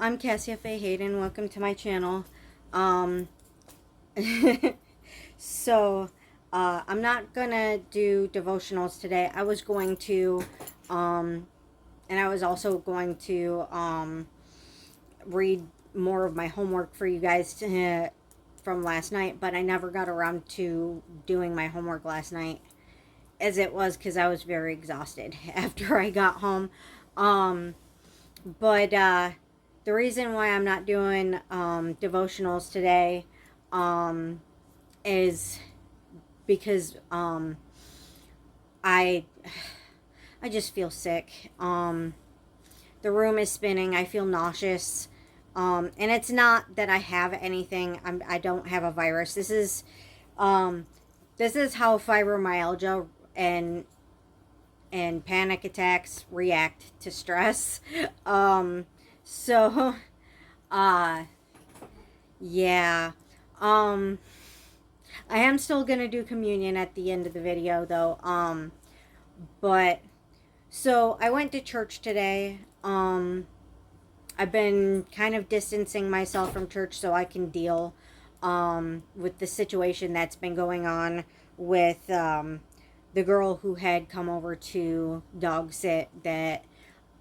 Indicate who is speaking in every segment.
Speaker 1: I'm Cassia Faye Hayden. Welcome to my channel. Um, so, I'm not gonna do devotionals today. I was going to, and I was also going to, read more of my homework for you guys from last night, but I never got around to doing my homework last night, as it was because I was very exhausted after I got home. But the reason why I'm not doing devotionals today um, is because I I just feel sick. The room is spinning. I feel nauseous. And it's not that I have anything. I don't have a virus. Um, this is how fibromyalgia and panic attacks react to stress. Um, so, uh, yeah. Um, I am still gonna do communion at the end of the video, though. But so I went to church today. I've been kind of distancing myself from church so I can deal with the situation that's been going on with the girl who had come over to dog sit that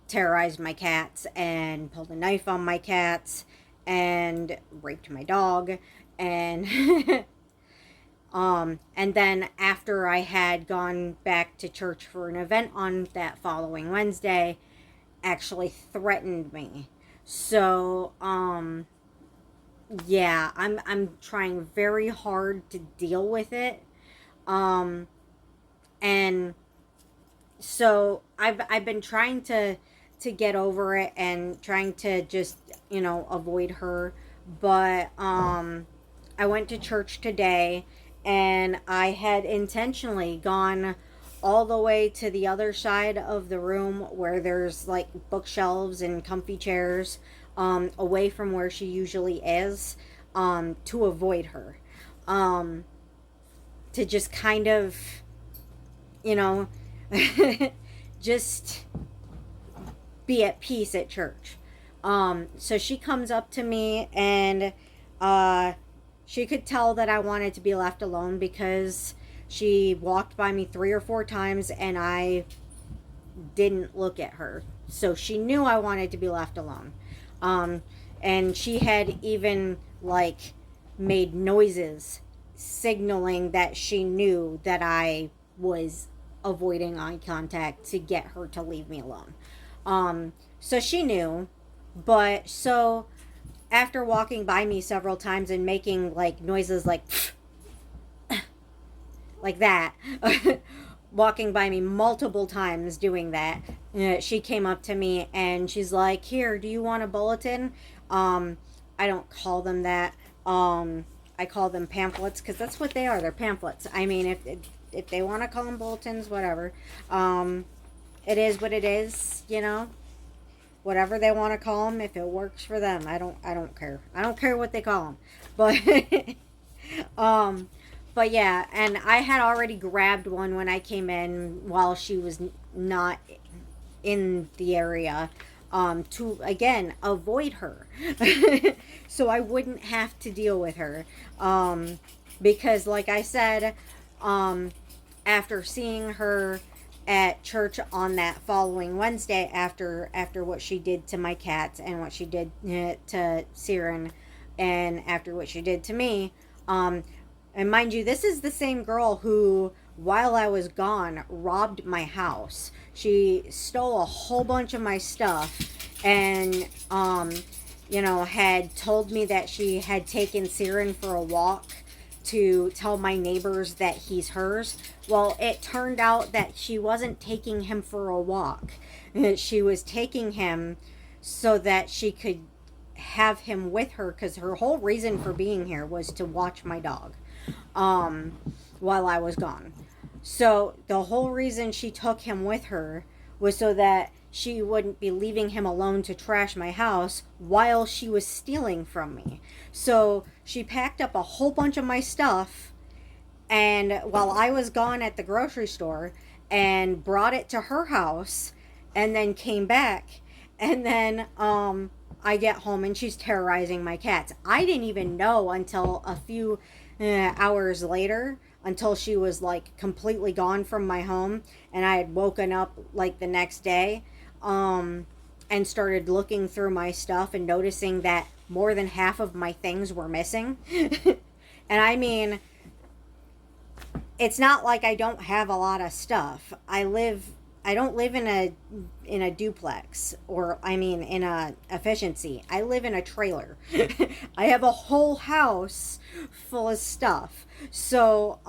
Speaker 1: terrorized my cats and pulled a knife on my cats and raped my dog and and then after I had gone back to church for an event on that following Wednesday, actually threatened me. So, yeah, I'm trying very hard to deal with it. Um, and so I've been trying to get over it and trying to just, avoid her. But I went to church today and I had intentionally gone all the way to the other side of the room where there's like bookshelves and comfy chairs, away from where she usually is, to avoid her. Um, to just kind of, you know, just be at peace at church. So she comes up to me and she could tell that I wanted to be left alone because she walked by me 3 or 4 times and I didn't look at her. So she knew I wanted to be left alone. Um, and she had even like made noises signaling that she knew that I was avoiding eye contact to get her to leave me alone. So she knew, but so after walking by me several times and making like noises like that, walking by me multiple times doing that, she came up to me and she's like, "Here, do you want a bulletin?" I don't call them that. I call them pamphlets because that's what they are. They're pamphlets. I mean, if they want to call them bulletins, whatever. It is what it is. Whatever they want to call them, if it works for them. I don't care. I don't care what they call them. But um but yeah, and I had already grabbed one when I came in while she was not in the area, to again avoid her. So I wouldn't have to deal with her, because like I said, um after seeing her at church on that following Wednesday, after what she did to my cats and what she did to Siren, and after what she did to me, and mind you, this is the same girl who, while I was gone, robbed my house. She stole a whole bunch of my stuff and had told me that she had taken Siren for a walk to tell my neighbors that he's hers. Well, it turned out that she wasn't taking him for a walk. She was taking him so that she could have him with her because her whole reason for being here was to watch my dog while I was gone. So the whole reason she took him with her was so that she wouldn't be leaving him alone to trash my house while she was stealing from me. So she packed up a whole bunch of my stuff, and while I was gone at the grocery store, and brought it to her house, and then came back, and then I get home and she's terrorizing my cats. I didn't even know until a few hours later, until she was like completely gone from my home, and I had woken up like the next day, and started looking through my stuff and noticing that more than half of my things were missing. And I mean, it's not like I don't have a lot of stuff. I don't live in a duplex, or I mean in a efficiency. I live in a trailer. I have a whole house full of stuff. So,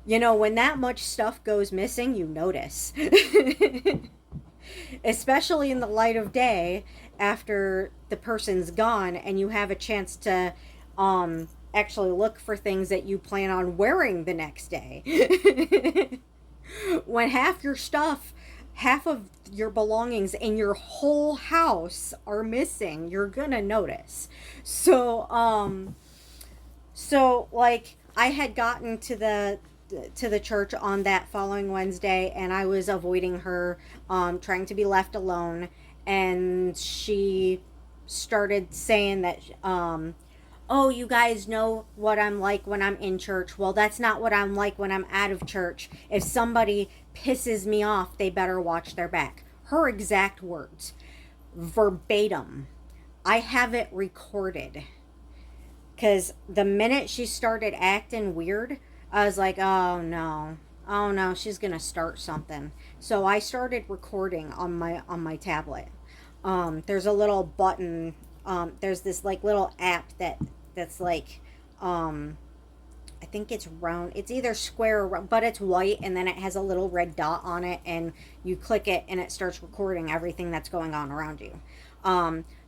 Speaker 1: when that much stuff goes missing, you notice. Especially in the light of day after the person's gone and you have a chance to actually look for things that you plan on wearing the next day. When half your stuff, half of your belongings in your whole house are missing, you're gonna notice. So like I had gotten to the church on that following Wednesday, and I was avoiding her, trying to be left alone, and she started saying that, oh, you guys know what I'm like when I'm in church. Well, that's not what I'm like when I'm out of church. If somebody pisses me off, they better watch their back. Her exact words, verbatim. I have it recorded. Because the minute she started acting weird, I was like, oh no. Oh no, she's going to start something. So I started recording on my tablet. There's a little button. There's this like little app that's like, I think it's round. It's either square or round, but it's white, and then it has a little red dot on it, and you click it and it starts recording everything that's going on around you.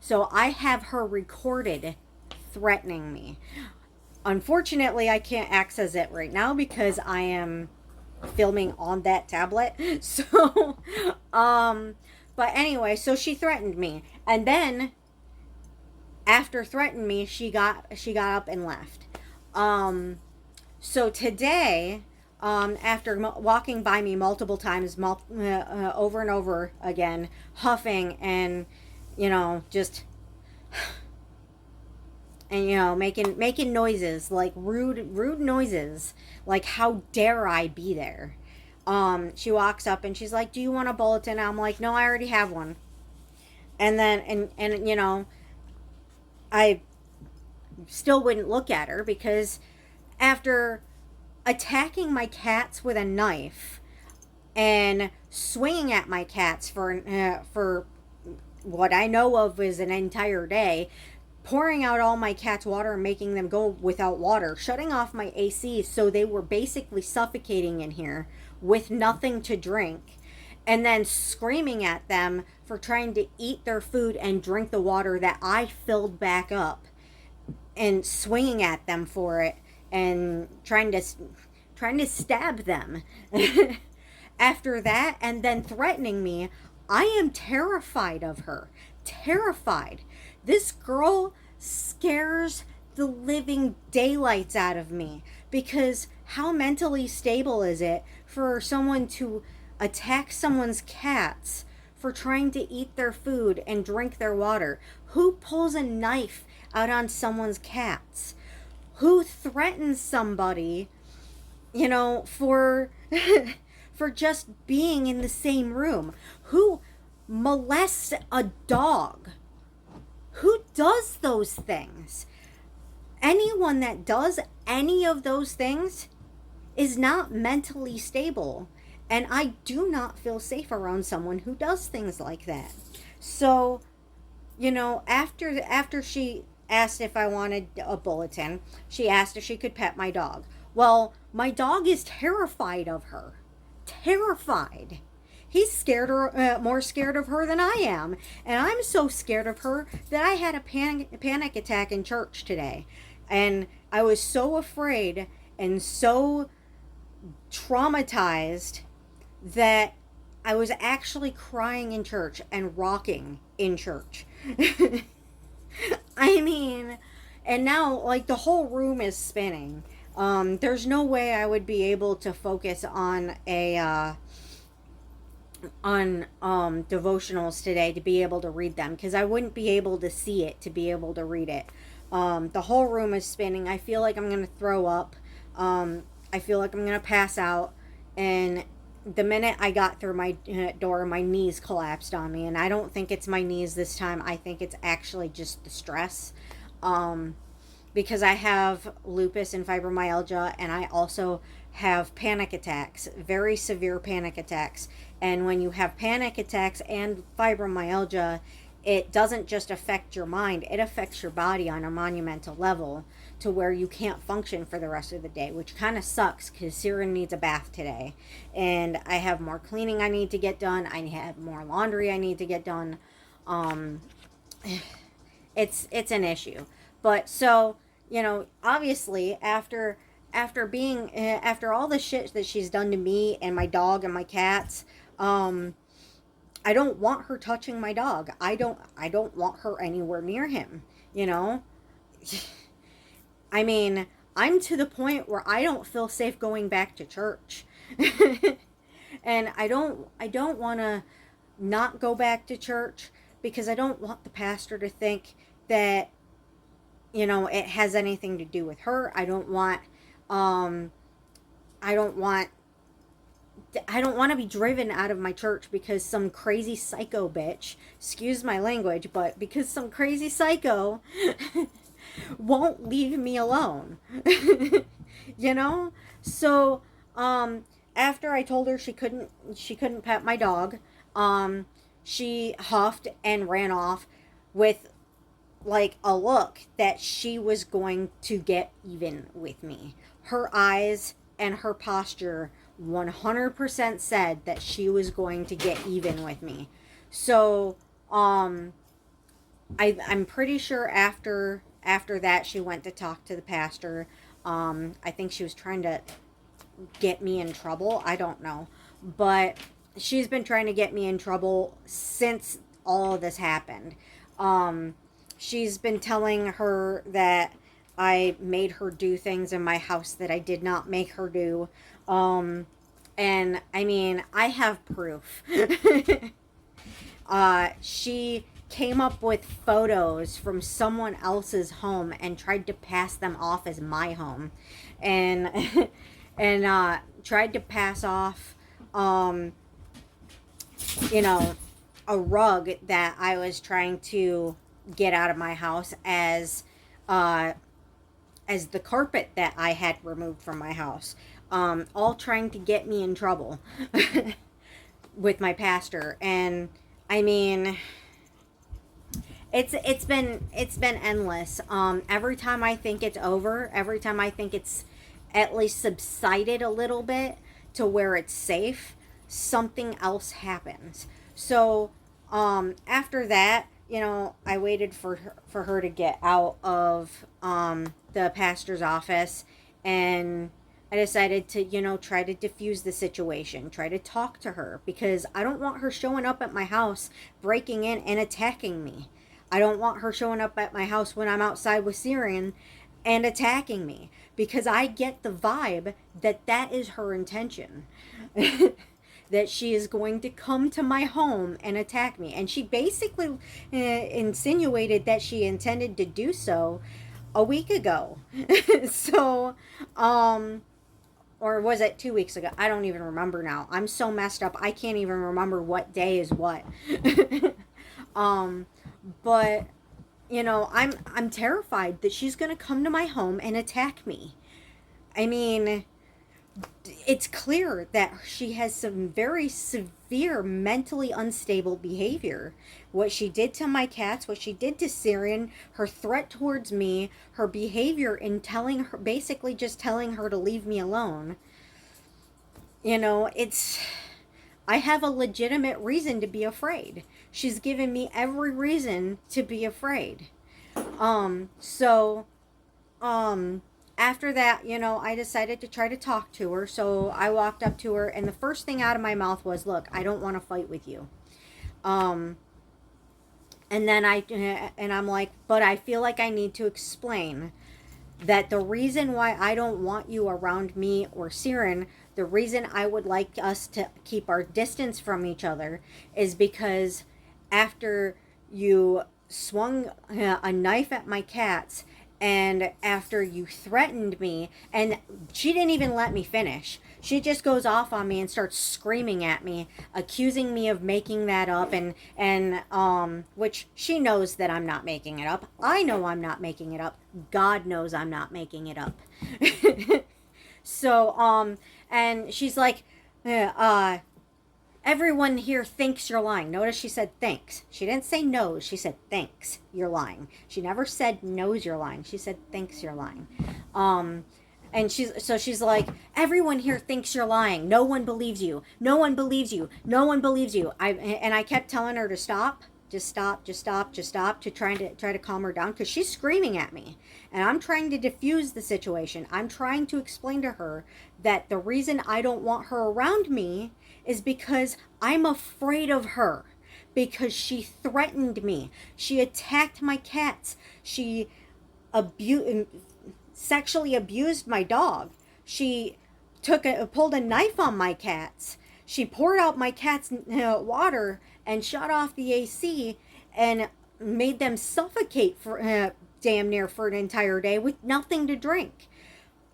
Speaker 1: So I have her recorded threatening me. Unfortunately, I can't access it right now because I am filming on that tablet. So, but anyway, so she threatened me, and then after threatening me, she got up and left. So today, after walking by me multiple times, over and over again, huffing and just and making noises, like rude noises, like how dare I be there. She walks up and she's like, do you want a bulletin? I'm like, no, I already have one. And then and I still wouldn't look at her, because after attacking my cats with a knife and swinging at my cats for what I know of is an entire day, pouring out all my cats' water and making them go without water, shutting off my AC so they were basically suffocating in here with nothing to drink, and then screaming at them for trying to eat their food and drink the water that I filled back up, and swinging at them for it and trying to stab them. After that, and then threatening me, I am terrified of her. Terrified. This girl scares the living daylights out of me, because how mentally stable is it for someone to attack someone's cats for trying to eat their food and drink their water? Who pulls a knife out on someone's cats? Who threatens somebody, for for just being in the same room? Who molests a dog? Who does those things? Anyone that does any of those things is not mentally stable. And I do not feel safe around someone who does things like that. So, after she asked if I wanted a bulletin, she asked if she could pet my dog. Well, my dog is terrified of her. Terrified. He's more scared of her than I am. And I'm so scared of her that I had a panic attack in church today. And I was so afraid and so traumatized that I was actually crying in church and rocking in church. I mean, and now, like, the whole room is spinning. There's no way I would be able to focus on on devotionals today to be able to read them, because I wouldn't be able to see it to be able to read it. The whole room is spinning. I feel like I'm going to throw up. I feel like I'm going to pass out. And the minute I got through my door, my knees collapsed on me. And I don't think it's my knees this time. I think it's actually just the stress. Um, because I have lupus and fibromyalgia, and I also have panic attacks, very severe panic attacks. And when you have panic attacks and fibromyalgia, it doesn't just affect your mind, it affects your body on a monumental level to where you can't function for the rest of the day, which kind of sucks because Siren needs a bath today. And I have more cleaning I need to get done. I have more laundry I need to get done. Um, it's an issue. But so, obviously after all the shit that she's done to me and my dog and my cats, um I don't want her touching my dog. I don't want her anywhere near him, you know? I mean, I'm to the point where I don't feel safe going back to church. And I don't want to not go back to church because I don't want the pastor to think that it has anything to do with her. Um I don't want I don't want to be driven out of my church because some crazy psycho bitch, excuse my language, but because some crazy psycho won't leave me alone. you know? So, after I told her she couldn't pet my dog, um she huffed and ran off with like a look that she was going to get even with me. Her eyes and her posture 100% said that she was going to get even with me. So, I'm pretty sure after that she went to talk to the pastor. I think she was trying to get me in trouble. I don't know. But she's been trying to get me in trouble since all of this happened. Um, she's been telling her that I made her do things in my house that I did not make her do. Um, and I mean, I have proof. She came up with photos from someone else's home and tried to pass them off as my home. And tried to pass off um, you know, a rug that I was trying to get out of my house uh, as the carpet that I had removed from my house. All trying to get me in trouble with my pastor. And I mean, it's been endless. Every time I think it's over, every time I think it's at least subsided a little bit to where it's safe, something else happens. So, after that, I waited for her to get out of the pastor's office, and I decided to, try to diffuse the situation, try to talk to her, because I don't want her showing up at my house, breaking in and attacking me. I don't want her showing up at my house when I'm outside with Syrian and attacking me, because I get the vibe that that is her intention. That she is going to come to my home and attack me. And she basically insinuated that she intended to do so a week ago. So, or was it 2 weeks ago? I don't even remember now. I'm so messed up. I can't even remember what day is what. um, but I'm terrified that she's gonna come to my home and attack me. I mean, it's clear that she has some very severe mentally unstable behavior. What she did to my cats, what she did to Syrian, her threat towards me, her behavior in telling her, basically just telling her to leave me alone. It's, I have a legitimate reason to be afraid. She's given me every reason to be afraid. So, after that, I decided to try to talk to her. So I walked up to her, and the first thing out of my mouth was, "Look, I don't want to fight with you." Um, and then I'm like, "But I feel like I need to explain." that the reason why I don't want you around me or Siren, the reason I would like us to keep our distance from each other is because after you swung a knife at my cats and after you threatened me, and she didn't even let me finish. She just goes off on me and starts screaming at me, accusing me of making that up, and which she knows that I'm not making it up. I know I'm not making it up. God knows I'm not making it up. So and she's like, uh everyone here thinks you're lying. Notice she said thinks. She didn't say knows. She said thinks you're lying. She never said knows you're lying. She said thinks you're lying. And she's like, everyone here thinks you're lying. No one believes you. No one believes you. No one believes you. I kept telling her to stop. Just stop, just stop, just stop, to try to calm her down because she's screaming at me. And I'm trying to diffuse the situation. I'm trying to explain to her that the reason I don't want her around me is because I'm afraid of her. Because she threatened me. She attacked my cats. She sexually abused my dog. She pulled a knife on my cats. She poured out my cats' water and shut off the AC and made them suffocate for damn near for an entire day with nothing to drink.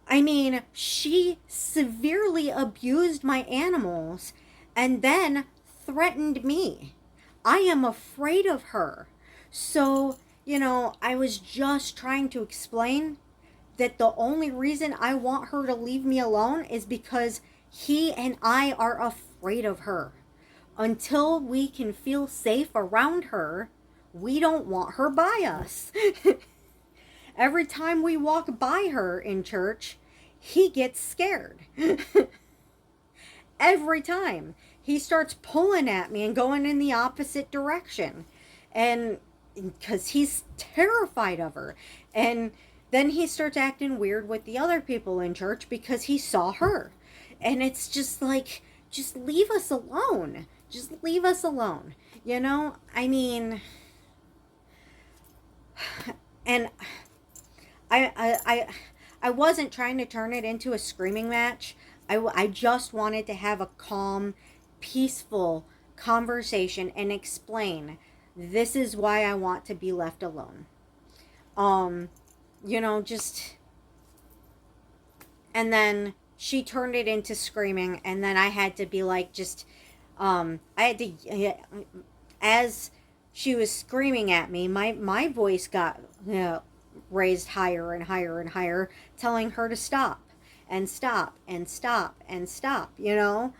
Speaker 1: I mean, she severely abused my animals and then threatened me. I am afraid of her. So, I was just trying to explain that the only reason I want her to leave me alone is because he and I are afraid of her. Until we can feel safe around her, we don't want her by us. Every time we walk by her in church, he gets scared. Every time. He starts pulling at me and going in the opposite direction. And because he's terrified of her. And then he starts acting weird with the other people in church because he saw her. And it's just like, just leave us alone. Just leave us alone. I mean, and I wasn't trying to turn it into a screaming match. I just wanted to have a calm, peaceful conversation and explain this is why I want to be left alone. Just, and then she turned it into screaming, and then I had to be like, I had to, as she was screaming at me, my voice got raised higher and higher and higher, telling her to stop and stop and stop and stop, and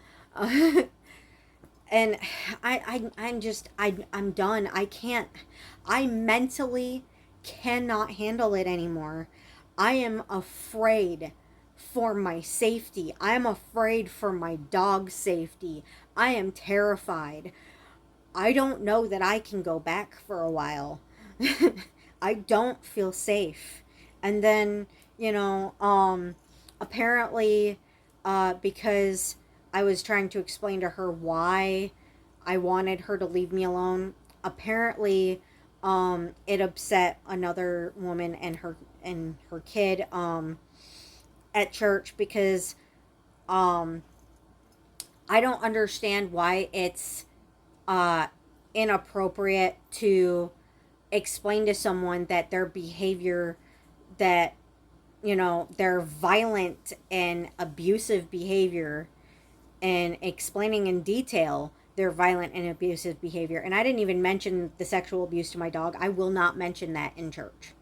Speaker 1: I'm done. I mentally cannot handle it anymore. I am afraid for my safety. I am afraid for my dog's safety. I am terrified. I don't know that I can go back for a while. I don't feel safe. And then, apparently, because I was trying to explain to her why I wanted her to leave me alone, apparently, it upset another woman and her kid, at church because, I don't understand why it's, inappropriate to explain to someone that their behavior, that their violent and abusive behavior, and explaining in detail their violent and abusive behavior. And I didn't even mention the sexual abuse to my dog. I will not mention that in church.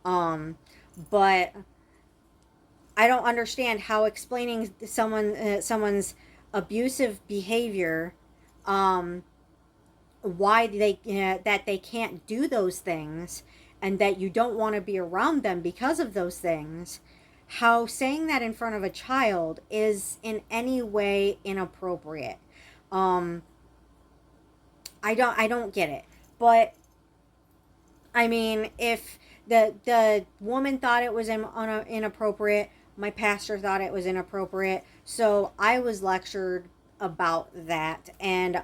Speaker 1: But I don't understand how explaining someone's abusive behavior, why that they can't do those things and that you don't want to be around them because of those things, how saying that in front of a child is in any way inappropriate. I don't get it. But I mean, if the woman thought it was inappropriate, my pastor thought it was inappropriate, so I was lectured about that. And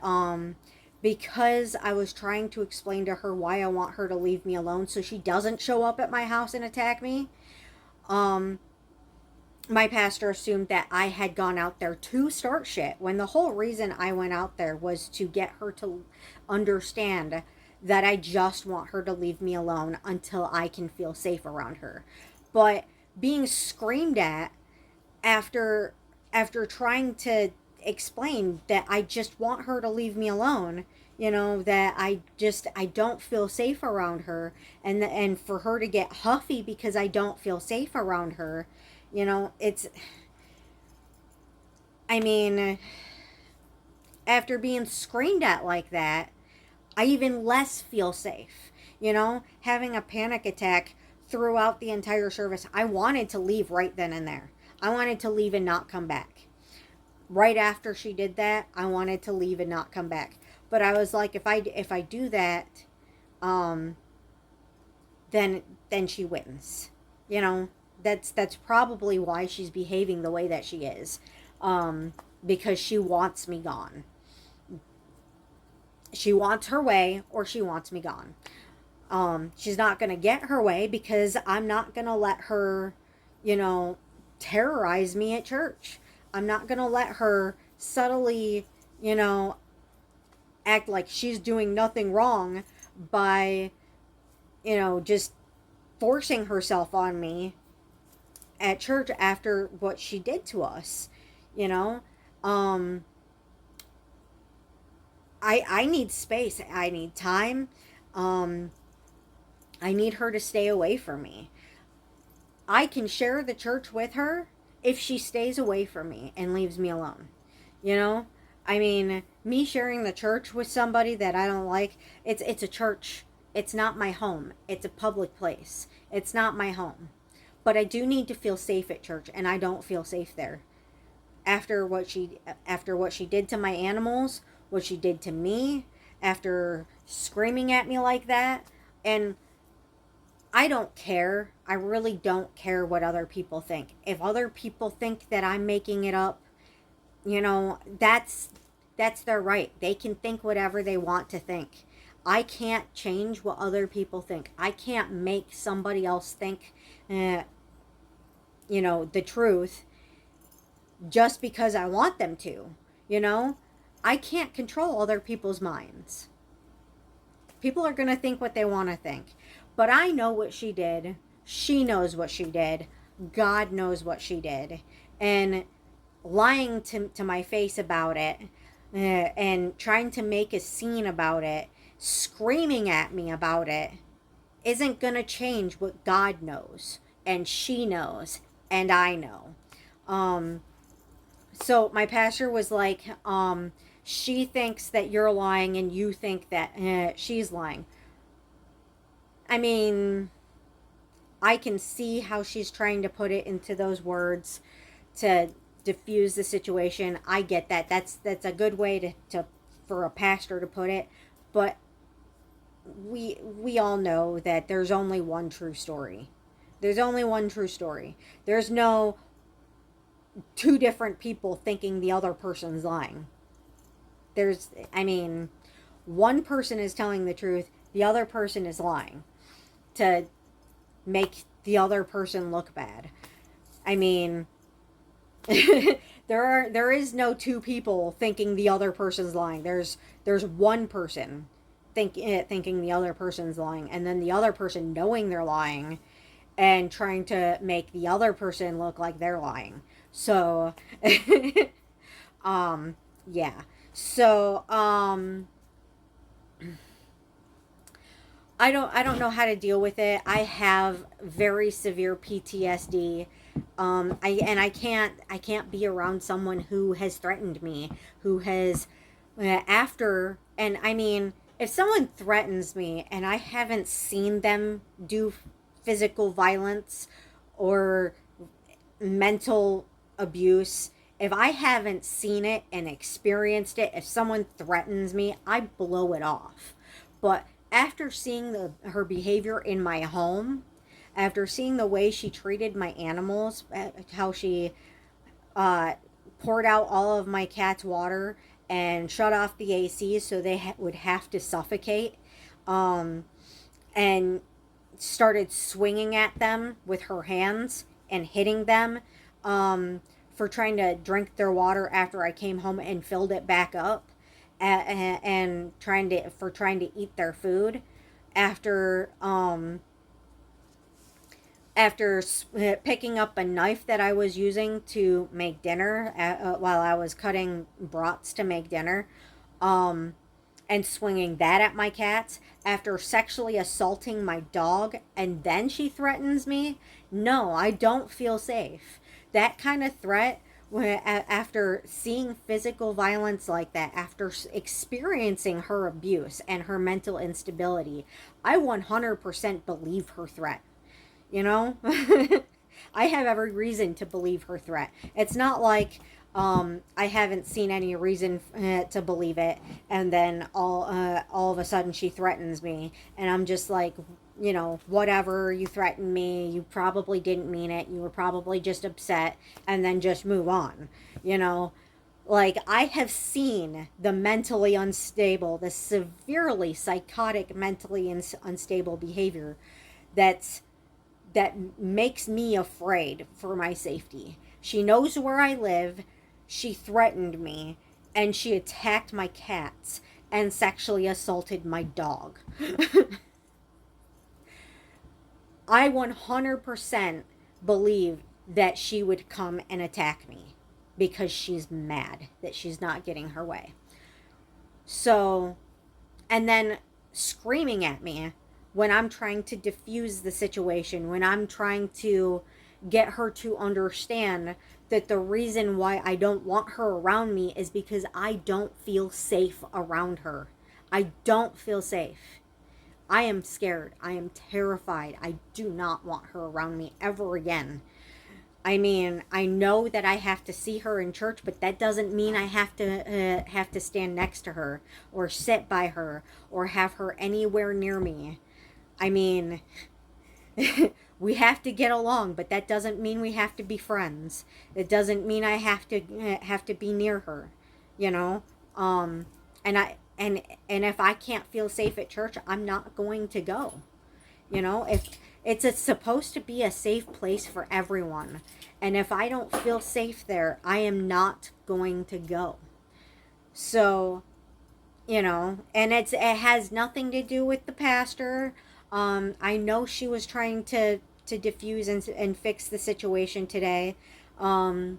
Speaker 1: because I was trying to explain to her why I want her to leave me alone so she doesn't show up at my house and attack me, um, my pastor assumed that I had gone out there to start shit, when the whole reason I went out there was to get her to understand that I just want her to leave me alone until I can feel safe around her. But being screamed at after trying to explain that I just want her to leave me alone, that I don't feel safe around her, and for her to get huffy because I don't feel safe around her, it's, I mean, after being screamed at like that, I even less feel safe. Having a panic attack throughout the entire service. I wanted to leave right then and there. I wanted to leave and not come back. Right after she did that, I wanted to leave and not come back. But I was like, if I do that, um, then she wins. That's probably why she's behaving the way that she is, because she wants me gone. She wants her way, or she wants me gone. She's not going to get her way because I'm not going to let her, terrorize me at church. I'm not going to let her subtly, act like she's doing nothing wrong by, just forcing herself on me at church after what she did to us. You know, um, I need space. I need time. Um, I need her to stay away from me. I can share the church with her if she stays away from me and leaves me alone. You know? I mean, me sharing the church with somebody that I don't like, it's a church. It's not my home. It's a public place. It's not my home. But I do need to feel safe at church, and I don't feel safe there. After what she did to my animals, what she did to me, after screaming at me like that, and I don't care. I really don't care what other people think. If other people think that I'm making it up, that's their right. They can think whatever they want to think. I can't change what other people think. I can't make somebody else think the truth just because I want them to. I can't control other people's minds. People are going to think what they want to think. But I know what she did. She knows what she did. God knows what she did. And lying to my face about it, and trying to make a scene about it, screaming at me about it, isn't going to change what God knows. And she knows. And I know. So my pastor was like, she thinks that you're lying and you think that she's lying. I mean, I can see how she's trying to put it into those words to diffuse the situation. I get that. That's a good way to for a pastor to put it. But we all know that there's only one true story. There's only one true story. There's no two different people thinking the other person's lying. One person is telling the truth, the other person is lying to make the other person look bad. I mean, there is no two people thinking the other person's lying. There's one person thinking the other person's lying, and then the other person knowing they're lying and trying to make the other person look like they're lying. So, yeah. So, I don't know how to deal with it. I have very severe PTSD. I can't be around someone who has threatened me, who has and I mean, if someone threatens me and I haven't seen them do physical violence or mental abuse, if I haven't seen it and experienced it, if someone threatens me, I blow it off. But after seeing her behavior in my home, after seeing the way she treated my animals, how she poured out all of my cat's water and shut off the AC so they would have to suffocate, and started swinging at them with her hands and hitting them for trying to drink their water after I came home and filled it back up, and trying to eat their food after after picking up a knife that I was using to make dinner while I was cutting brats to make dinner, um, and swinging that at my cats, after sexually assaulting my dog, and then she threatens me. No, I don't feel safe. That kind of threat, after seeing physical violence like that, after experiencing her abuse and her mental instability, I 100% believe her threat. You know? I have every reason to believe her threat. It's not like I haven't seen any reason to believe it, and then all of a sudden she threatens me, and I'm just like, you know, whatever, you threatened me, you probably didn't mean it, you were probably just upset, and then just move on, you know? Like, I have seen the mentally unstable, the severely psychotic, mentally unstable behavior that's that makes me afraid for my safety. She knows where I live. She threatened me, and she attacked my cats and sexually assaulted my dog. I 100% believe that she would come and attack me because she's mad that she's not getting her way. So, and then screaming at me when I'm trying to diffuse the situation, when I'm trying to get her to understand that the reason why I don't want her around me is because I don't feel safe around her. I don't feel safe. I am scared. I am terrified. I do not want her around me ever again. I mean, I know that I have to see her in church, but that doesn't mean I have to stand next to her or sit by her or have her anywhere near me. I mean, we have to get along, but that doesn't mean we have to be friends. It doesn't mean I have to be near her, you know. And if I can't feel safe at church, I'm not going to go. You know, if it's supposed to be a safe place for everyone, and if I don't feel safe there, I am not going to go. So, you know, and it has nothing to do with the pastor. I know she was trying to diffuse and fix the situation today. And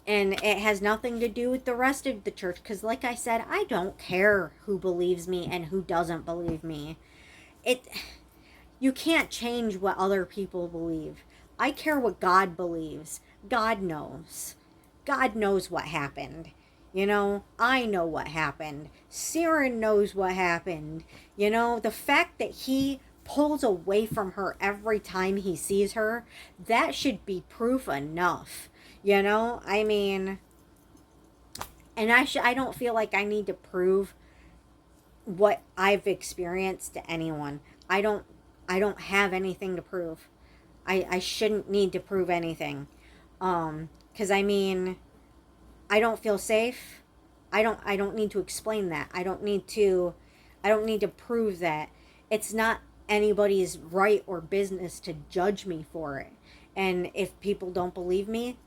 Speaker 1: it has nothing to do with the rest of the church, because like I said, I don't care who believes me and who doesn't believe me. You can't change what other people believe. I care what God believes. God knows. God knows what happened. You know, I know what happened. Siren knows what happened. You know, the fact that he pulls away from her every time he sees her, that should be proof enough. You know, I mean, and I don't feel like I need to prove what I've experienced to anyone. I don't have anything to prove. I shouldn't need to prove anything. Cuz I mean, I don't feel safe. I don't need to explain that. I don't need to prove that. It's not anybody's right or business to judge me for it. And if people don't believe me,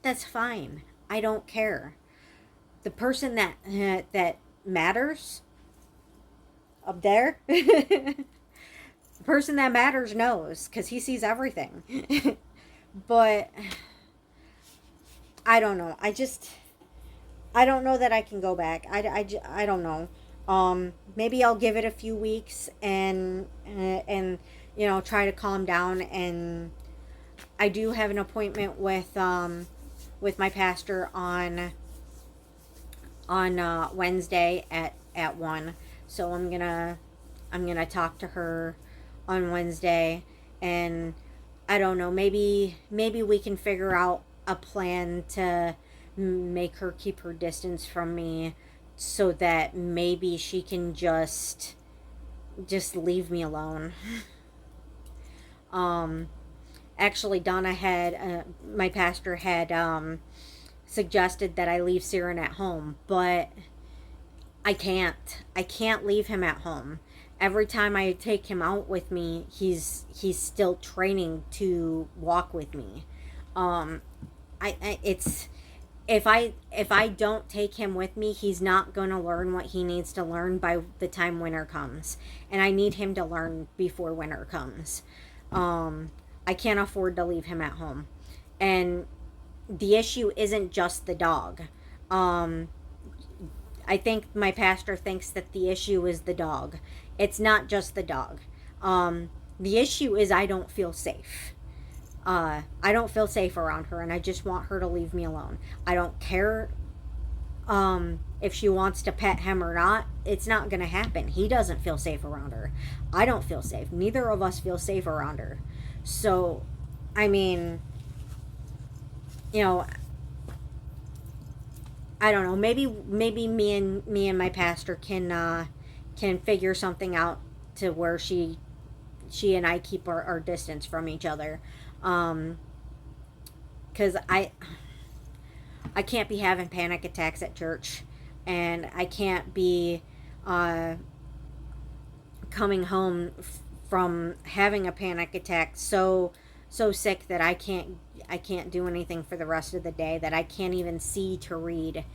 Speaker 1: that's fine. I don't care. The person that matters up there, the person that matters knows, because he sees everything. But I don't know. I don't know that I can go back. I don't know. Maybe I'll give it a few weeks and you know, try to calm down. And I do have an appointment with my pastor on Wednesday at 1. So I'm gonna talk to her on Wednesday, and I don't know, maybe we can figure out a plan to make her keep her distance from me, so that maybe she can just leave me alone. Actually, Donna had my pastor had suggested that I leave Siren at home, but I can't leave him at home. Every time I take him out with me, he's still training to walk with me. Um, it's if I don't take him with me, he's not going to learn what he needs to learn by the time winter comes, and I need him to learn before winter comes. Um, I can't afford to leave him at home, and the issue isn't just the dog. Um, I think my pastor thinks that the issue is the dog. It's not just the dog. The issue is I don't feel safe. I don't feel safe around her, and I just want her to leave me alone. I don't care if she wants to pet him or not. It's not going to happen. He doesn't feel safe around her. I don't feel safe. Neither of us feel safe around her. So, I mean, you know, I don't know. Maybe me and my pastor can figure something out to where she and I keep our distance from each other. Because I can't be having panic attacks at church, and I can't be uh, coming home from having a panic attack so sick that I can't do anything for the rest of the day, that I can't even see to read.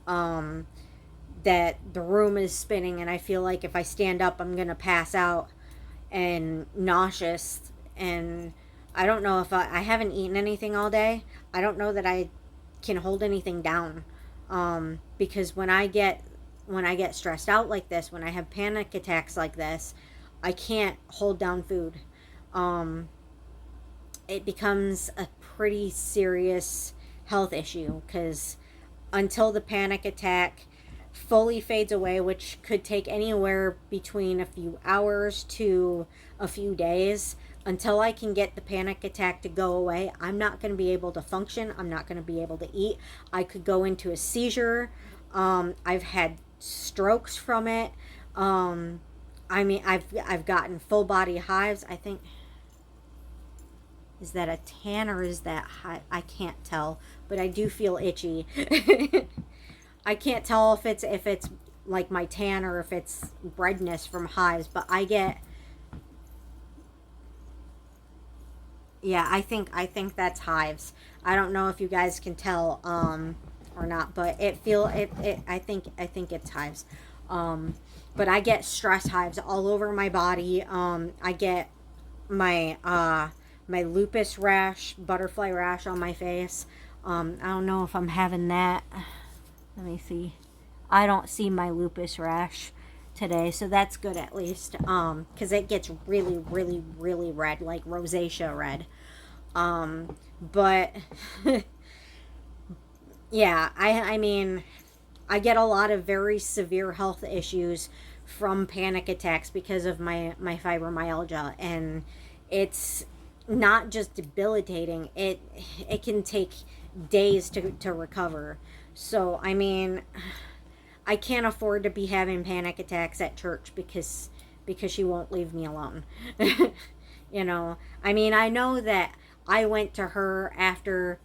Speaker 1: Um, that the room is spinning, and I feel like if I stand up, I'm gonna pass out, and nauseous, and I don't know if I haven't eaten anything all day. I don't know that I can hold anything down, because when I get stressed out like this, when I have panic attacks like this, I can't hold down food. Um, it becomes a pretty serious health issue, because until the panic attack fully fades away, which could take anywhere between a few hours to a few days, until I can get the panic attack to go away, I'm not going to be able to function. I'm not going to be able to eat. I could go into a seizure. I've had strokes from it. I mean, I've gotten full body hives. I think, is that a tan or is that hive? I can't tell, but I do feel itchy. I can't tell if it's like my tan or if it's redness from hives, but I get, yeah, I think that's hives. I don't know if you guys can tell or not, but it I think it's hives. Um but I get stress hives all over my body. I get my my lupus rash, butterfly rash on my face. I don't know if I'm having that. Let me see. I don't see my lupus rash today, so that's good at least. Because it gets really, really, really red, like rosacea red. But yeah, I mean, I get a lot of very severe health issues from panic attacks because of my fibromyalgia, and it's not just debilitating. It can take days to recover. So, I mean, I can't afford to be having panic attacks at church because she won't leave me alone. You know, I mean, I know that I went to her after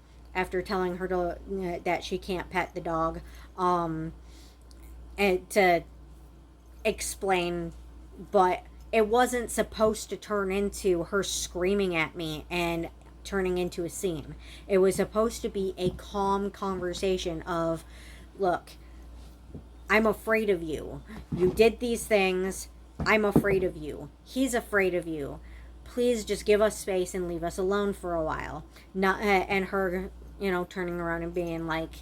Speaker 1: telling her that she can't pet the dog, um, and to explain, but it wasn't supposed to turn into her screaming at me and turning into a scene. It was supposed to be a calm conversation of, look, I'm afraid of you. You did these things. I'm afraid of you. He's afraid of you. Please just give us space and leave us alone for a while. Not and her, turning around and being like,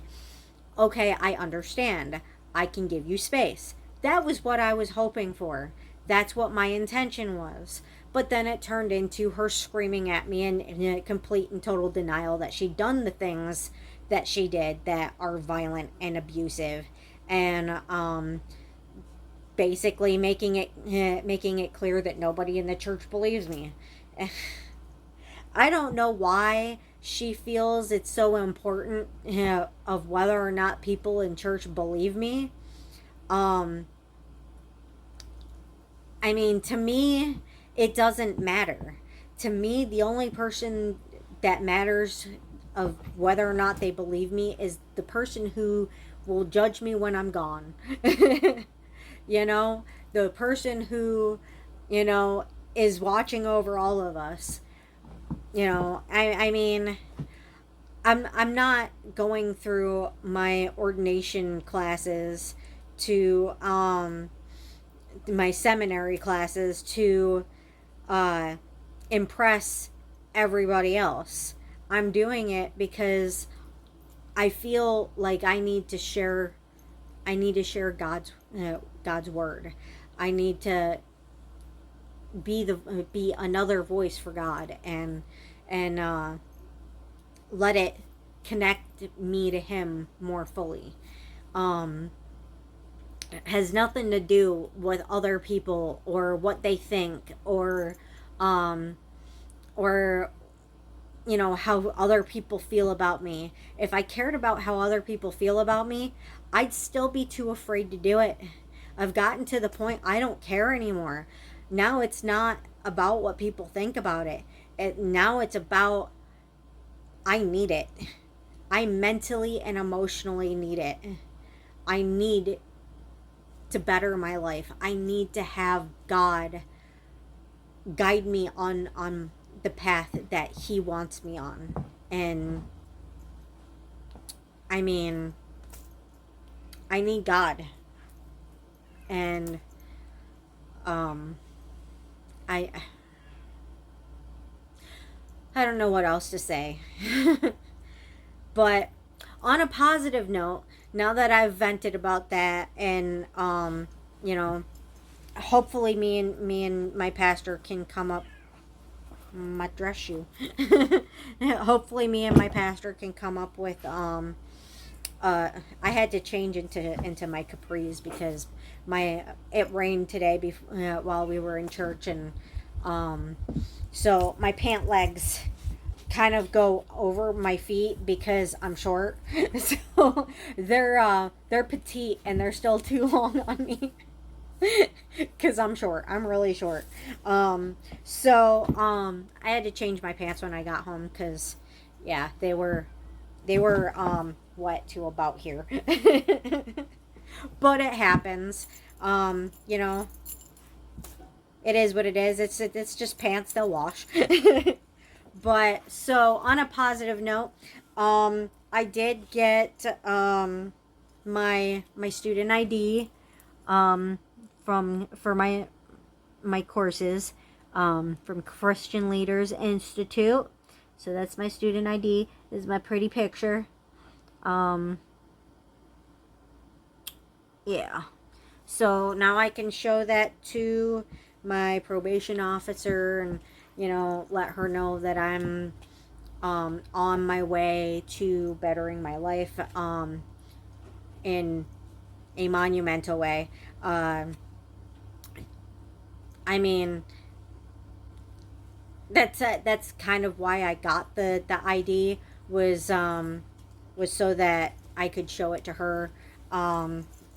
Speaker 1: "Okay, I understand. I can give you space." That was what I was hoping for. That's what my intention was. But then it turned into her screaming at me in a complete and total denial that she'd done the things that she did that are violent and abusive, and basically making it clear that nobody in the church believes me. I don't know why she feels it's so important, of whether or not people in church believe me. Um, I mean, to me, it doesn't matter. To me, the only person that matters of whether or not they believe me is the person who will judge me when I'm gone. You know, the person who, you know, is watching over all of us. I mean, I'm not going through my ordination classes to my seminary classes to uh impress everybody else. I'm doing it because I feel like I need to share God's word. I need to be another voice for God, and let it connect me to him more fully. Um it has nothing to do with other people or what they think, um or how other people feel about me. If I cared about how other people feel about me, I'd still be too afraid to do it. I've gotten to the point I don't care anymore. Now it's not about what people think about now it's about, I need it. I mentally and emotionally need it. I need to better my life. I need to have God guide me on the path that he wants me on. And I mean, I need God. And um I I don't know what else to say. But on a positive note, now that I've vented about that, and you know, hopefully me and my pastor can come up, my dress shoe. Hopefully me and my pastor can come up with I had to change into my capris because my it rained today while we were in church, and um so my pant legs kind of go over my feet because I'm short. So they're petite and they're still too long on me. Because I'm short. I'm really short. I had to change my pants when I got home because, yeah, they were wet to about here. But it happens. You know, it is what it is. It's just pants. They'll wash. But so on a positive note, I did get my student ID um for my courses from Christian Leaders Institute. So that's my student ID. This is my pretty picture. Um yeah. So now I can show that to my probation officer, and let her know that I'm on my way to bettering my life in a monumental way. I mean, that's kind of why I got the ID, was so that I could show it to her,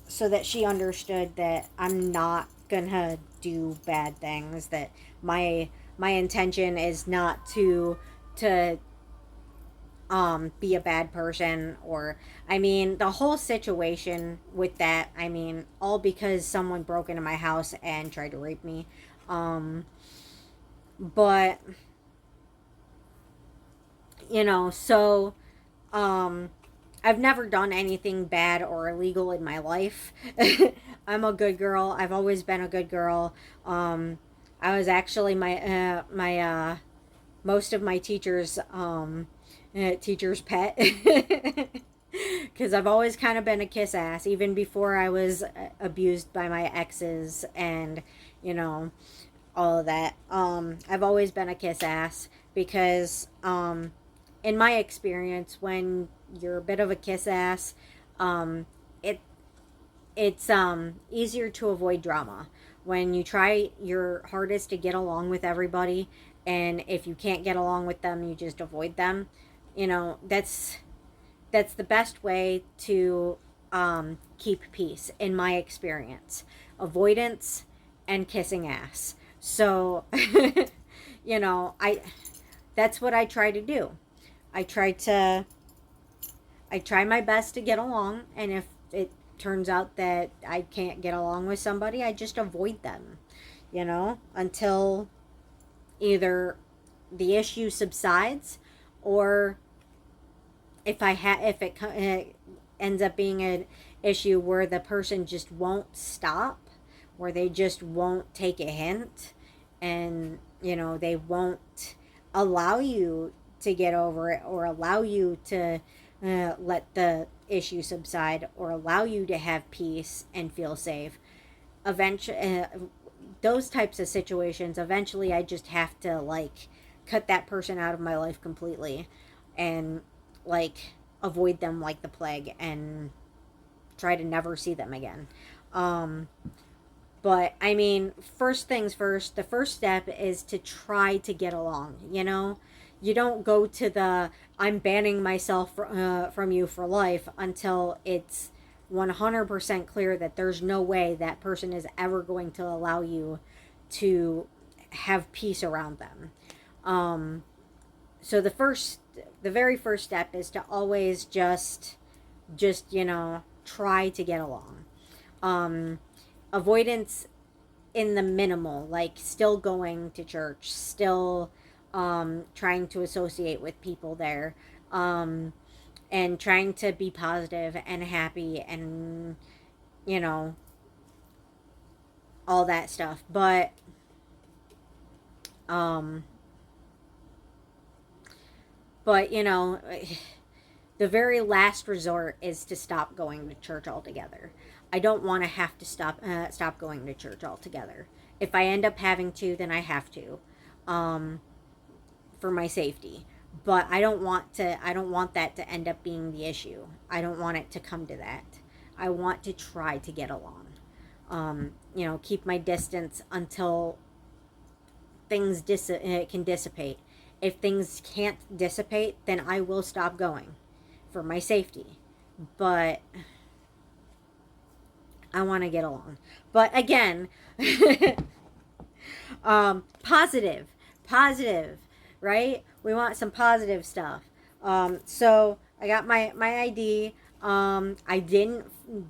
Speaker 1: so that she understood that I'm not gonna do bad things. That my intention is not to be a bad person. Or, I mean, the whole situation with that, I mean, all because someone broke into my house and tried to rape me. But so um I've never done anything bad or illegal in my life. I'm a good girl. I've always been a good girl. I was actually my most of my teacher's pet. Because I've always kind of been a kiss ass, even before I was abused by my exes, and you know all of that. I've always been a kiss ass because, in my experience, when you're a bit of a kiss ass, um, it it's easier to avoid drama when you try your hardest to get along with everybody, and if you can't get along with them, you just avoid them. That's the best way to keep peace, in my experience. Avoidance and kissing ass. So, I that's what I try to do. I try to I try my best to get along, and if it turns out that I can't get along with somebody, I just avoid them, until either the issue subsides, or if it ends up being an issue where the person just won't stop, where they just won't take a hint, and they won't allow you to get over it, or allow you to let the issue subside, or allow you to have peace and feel safe. Eventually, those types of situations, eventually I just have to like cut that person out of my life completely, and like avoid them like the plague, and try to never see them again. um but I mean, first things first, the first step is to try to get along. You don't go to the I'm banning myself from you for life until it's 100% clear that there's no way that person is ever going to allow you to have peace around them. So the very first step is to always just try to get along. Avoidance in the minimal, like still going to church, still trying to associate with people there, and trying to be positive and happy, and you know all that stuff. Um but the very last resort is to stop going to church altogether. I don't want to have to stop going to church altogether. If I end up having to, then I have to, um, for my safety. But I don't want that to end up being the issue. I don't want it to come to that. I want to try to get along. Keep my distance until things can dissipate. If things can't dissipate, then I will stop going for my safety. But I want to get along. But again, positive, positive, right? We want some positive stuff. So I got my ID. I didn't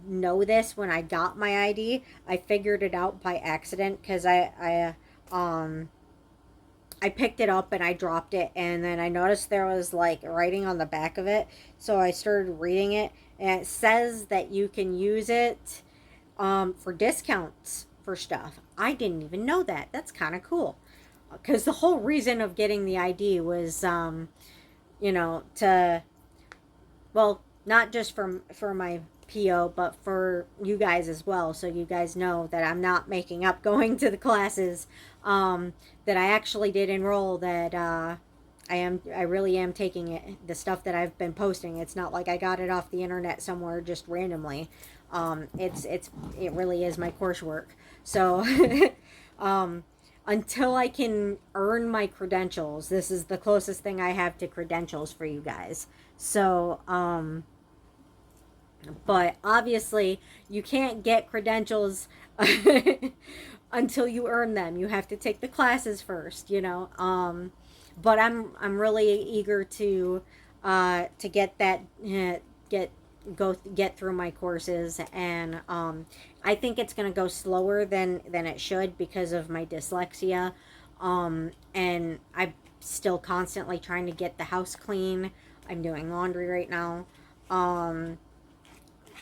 Speaker 1: know this when I got my ID. I figured it out by accident because I picked it up and I dropped it, and then I noticed there was like writing on the back of it. So I started reading it, and it says that you can use it for discounts for stuff. I didn't even know that. That's kind of cool. Because the whole reason of getting the ID was, to, well, not just for my PO, but for you guys as well. So you guys know that I'm not making up going to the classes, that I actually did enroll, that I really am taking it, the stuff that I've been posting. It's not like I got it off the internet somewhere just randomly. It really is my coursework. So until I can earn my credentials, this is the closest thing I have to credentials for you guys. So but obviously you can't get credentials until you earn them. You have to take the classes first. But I'm really eager to get that, get through my courses, and I think it's going to go slower than it should because of my dyslexia, and I'm still constantly trying to get the house clean. I'm doing laundry right now.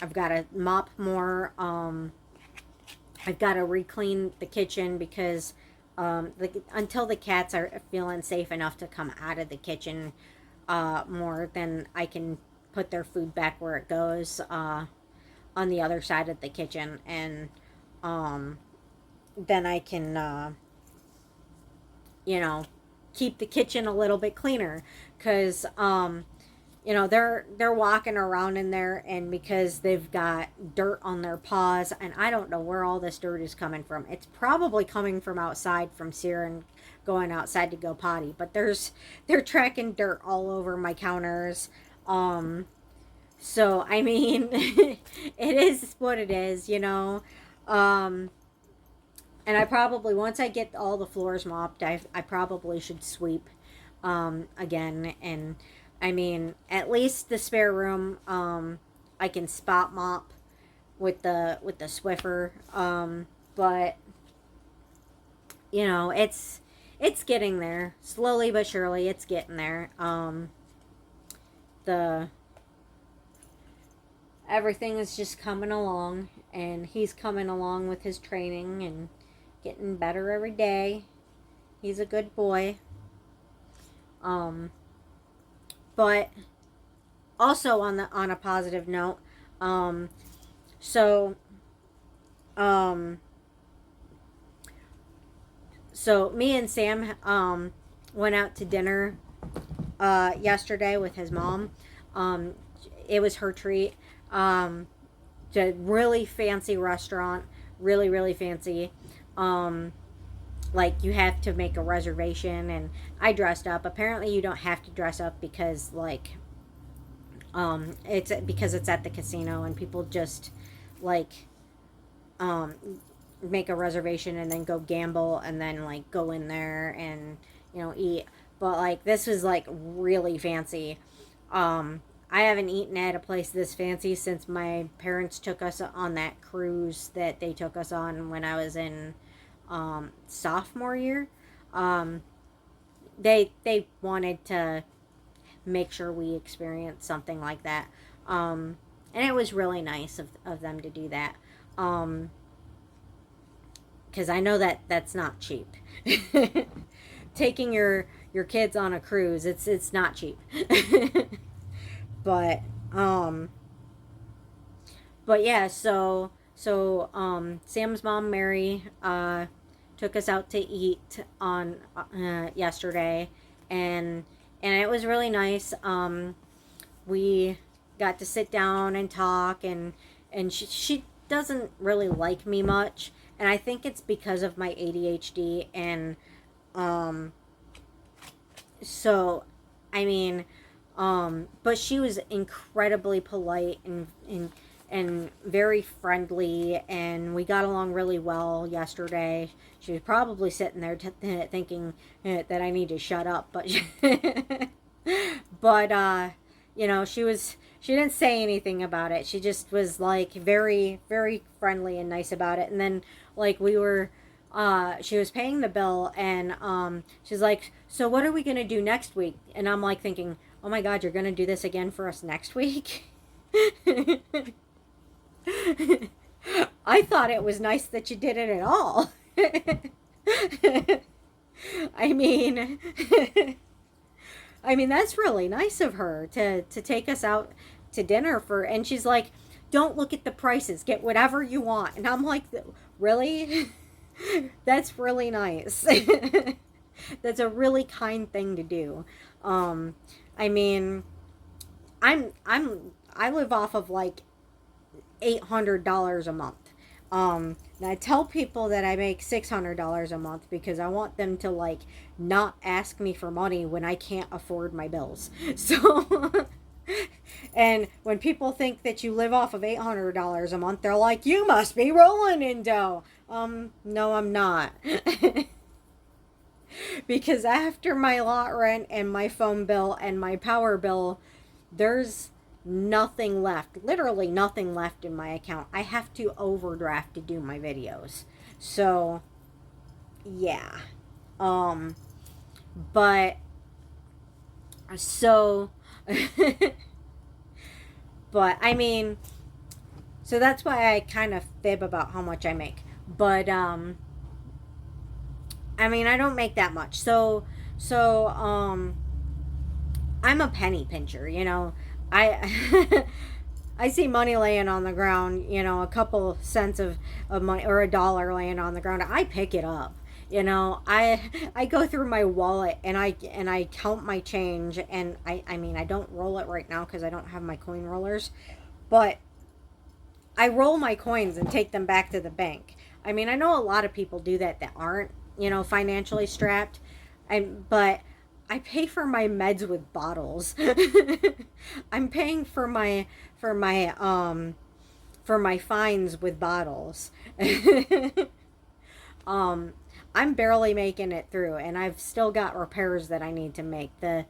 Speaker 1: I've got to mop more. I've got to re-clean the kitchen because until the cats are feeling safe enough to come out of the kitchen more, then I can put their food back where it goes, on the other side of the kitchen, and then I can keep the kitchen a little bit cleaner, because they're walking around in there, and because they've got dirt on their paws, and I don't know where all this dirt is coming from. It's probably coming from outside, from Siren going outside to go potty, but they're tracking dirt all over my counters. So I mean, it is what it is. And I probably, once I get all the floors mopped, I probably should sweep again. And I mean, at least the spare room, I can spot mop with the Swiffer. But it's getting there, slowly but surely. It's getting there. The everything is just coming along, and he's coming along with his training and getting better every day. He's a good boy. Um, but also on a positive note, so um, so me and Sam went out to dinner yesterday with his mom. Um, it was her treat. It's a really fancy restaurant, really really fancy. Um, like you have to make a reservation, and I dressed up. Apparently, you don't have to dress up because it's because it's at the casino, and people just like um, make a reservation and then go gamble and then like go in there and eat. But like this was like really fancy. I haven't eaten at a place this fancy since my parents took us on that cruise that they took us on when I was in sophomore year. Um, they wanted to make sure we experienced something like that. And it was really nice of them to do that. Um, because I know that that's not cheap. Taking your kids on a cruise, it's not cheap. but um but yeah, Sam's mom Mary took us out to eat on yesterday, and it was really nice. We got to sit down and talk, and she doesn't really like me much, and I think it's because of my ADHD. And um so I mean, but she was incredibly polite and very friendly, and we got along really well yesterday. She was probably sitting there thinking that I need to shut up, but but she didn't say anything about it. She just was like very very friendly and nice about it. And then like she was paying the bill, and she's like, so what are we gonna do next week? And I'm like thinking, oh my god, you're gonna do this again for us next week? I thought it was nice that you did it at all. I mean, that's really nice of her to take us out to dinner and she's like, don't look at the prices, get whatever you want. And I'm like, really? That's really nice. That's a really kind thing to do. I mean, I live off of like $800 a month. And I tell people that I make $600 a month because I want them to like not ask me for money when I can't afford my bills. So, and when people think that you live off of $800 a month, they're like, you must be rolling in dough. No, I'm not. Because after my lot rent and my phone bill and my power bill, there's nothing left. Literally nothing left in my account. I have to overdraft to do my videos. So, yeah. But, so, but, I mean, so that's why I kind of fib about how much I make. But, I mean, I don't make that much. I'm a penny pincher, I I see money laying on the ground, a couple cents of money or $1 laying on the ground. I pick it up. I go through my wallet and I count my change, and I mean, I don't roll it right now because I don't have my coin rollers, but I roll my coins and take them back to the bank. I mean, I know a lot of people do that aren't, financially strapped. But I pay for my meds with bottles. I'm paying for my fines with bottles. um I'm barely making it through, and I've still got repairs that I need to make. The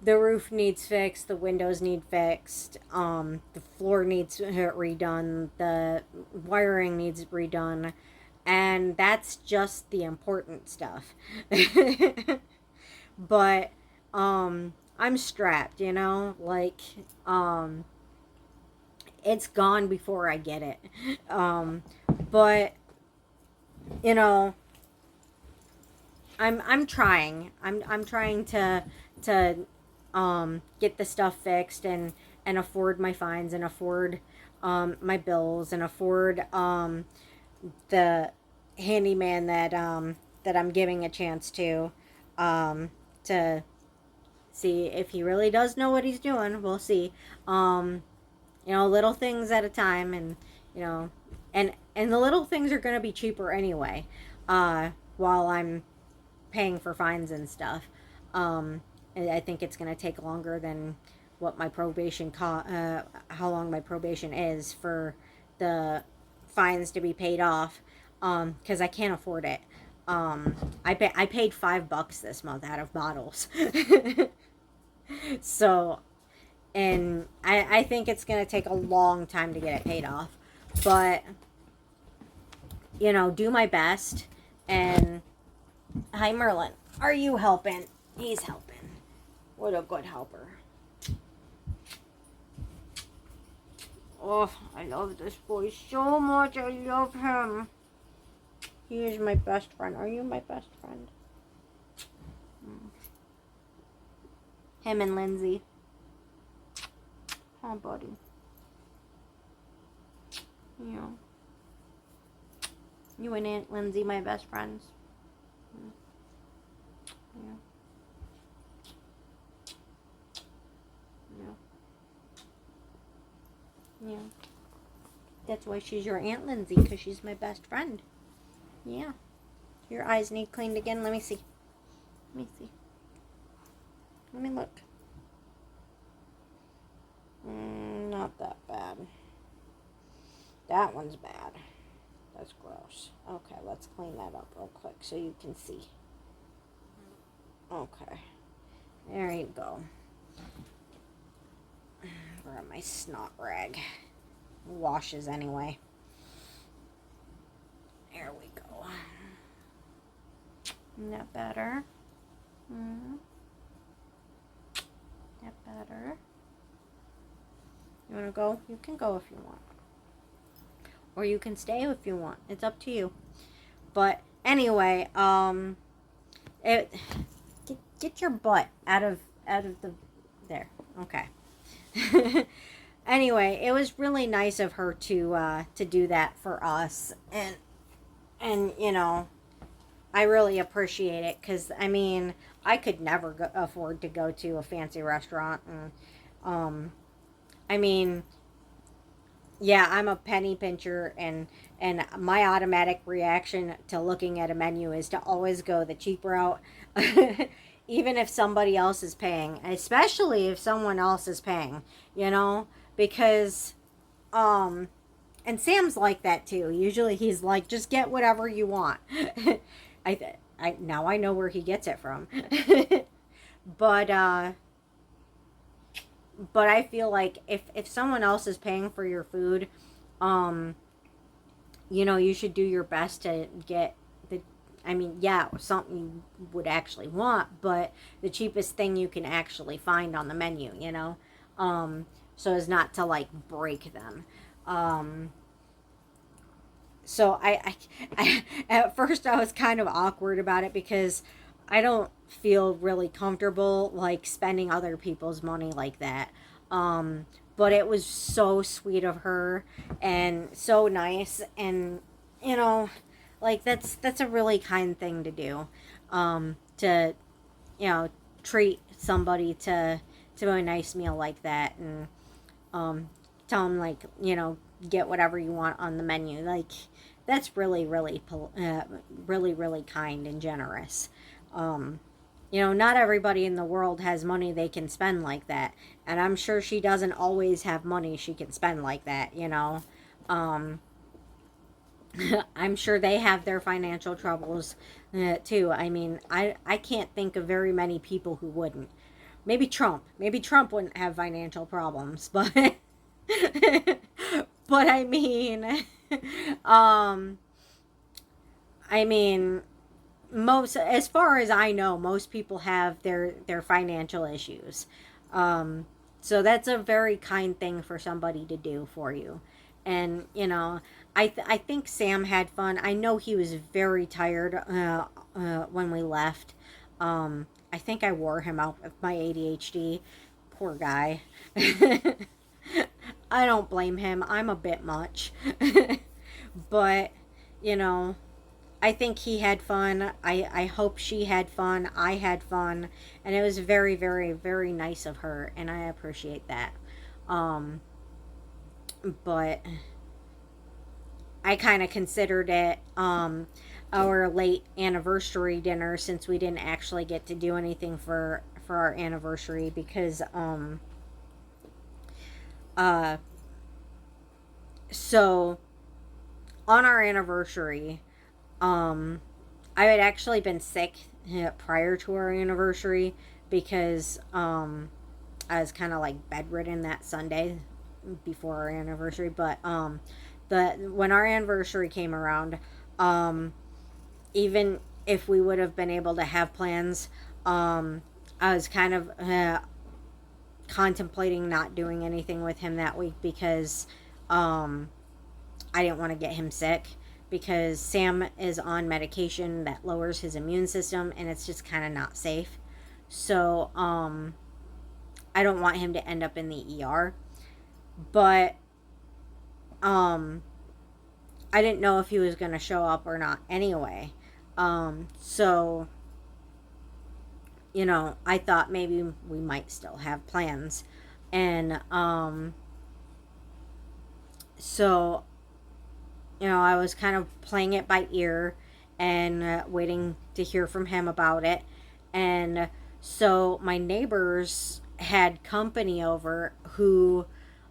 Speaker 1: roof needs fixed, the windows need fixed, the floor needs redone, the wiring needs redone, and that's just the important stuff. But I'm strapped, like it's gone before I get it. But you know, I'm trying. I'm trying to get the stuff fixed and afford my fines and afford my bills and afford the handyman that I'm giving a chance to see if he really does know what he's doing. We'll see. Little things at a time, and you know, and the little things are going to be cheaper anyway. While I'm paying for fines and stuff, and I think it's going to take longer than what my how long my probation is for the fines to be paid off, because I can't afford it. I paid $5 this month out of bottles. So, and I think it's going to take a long time to get it paid off. But, do my best. And, hi, Merlin. Are you helping? He's helping. What a good helper. Oh, I love this boy so much. I love him. He is my best friend. Are you my best friend? Him and Lindsay. Hi, buddy. Yeah. You and Aunt Lindsay, my best friends. Yeah. Yeah. Yeah. That's why she's your Aunt Lindsay, because she's my best friend. Yeah. Your eyes need cleaned again. Let me see. Let me see. Let me look. Not that bad. That one's bad. That's gross. Okay, let's clean that up real quick so you can see. Okay. There you go. Grab my snot rag. Washes anyway. There we go. Isn't that better? That better? You want to go? You can go if you want. Or you can stay if you want. It's up to you. But anyway, get your butt out of the there. Okay. Anyway, it was really nice of her to do that for us, and I really appreciate it, because I mean, I could never afford to go to a fancy restaurant, and I mean, yeah, I'm a penny pincher, and my automatic reaction to looking at a menu is to always go the cheap route. Even if somebody else is paying, especially if someone else is paying, because and Sam's like that too. Usually he's like, just get whatever you want. I now I know where he gets it from. but I feel like if someone else is paying for your food, you should do your best to get something you would actually want, but the cheapest thing you can actually find on the menu, so as not to like break them. So I at first I was kind of awkward about it, because I don't feel really comfortable like spending other people's money like that. But it was so sweet of her and so nice, and like that's a really kind thing to do. To treat somebody to a nice meal like that, and tell them like get whatever you want on the menu. Like that's really really really kind and generous. Not everybody in the world has money they can spend like that, and I'm sure she doesn't always have money she can spend like that. I'm sure they have their financial troubles too. I mean, I can't think of very many people who wouldn't. Maybe Trump. Maybe Trump wouldn't have financial problems, but but I mean, most, as far as I know, most people have their financial issues. So that's a very kind thing for somebody to do for you. And, I think Sam had fun. I know he was very tired when we left. I think I wore him out with my ADHD. Poor guy. I don't blame him. I'm a bit much. But, you know, I think he had fun. I hope she had fun. I had fun. And it was very, very, very nice of her. And I appreciate that. Um, but I kind of considered it our late anniversary dinner, since we didn't actually get to do anything for our anniversary, because uh so on our anniversary, um I had actually been sick prior to our anniversary, because I was kind of like bedridden that Sunday before our anniversary. But the when our anniversary came around, um even if we would have been able to have plans, I was kind of contemplating not doing anything with him that week, because um, I didn't want to get him sick, because Sam is on medication that lowers his immune system, and it's just kind of not safe. So I don't want him to end up in the ER. But um, I didn't know if he was going to show up or not anyway. So, I thought maybe we might still have plans. And so, I was kind of playing it by ear, and waiting to hear from him about it. And so my neighbors had company over who,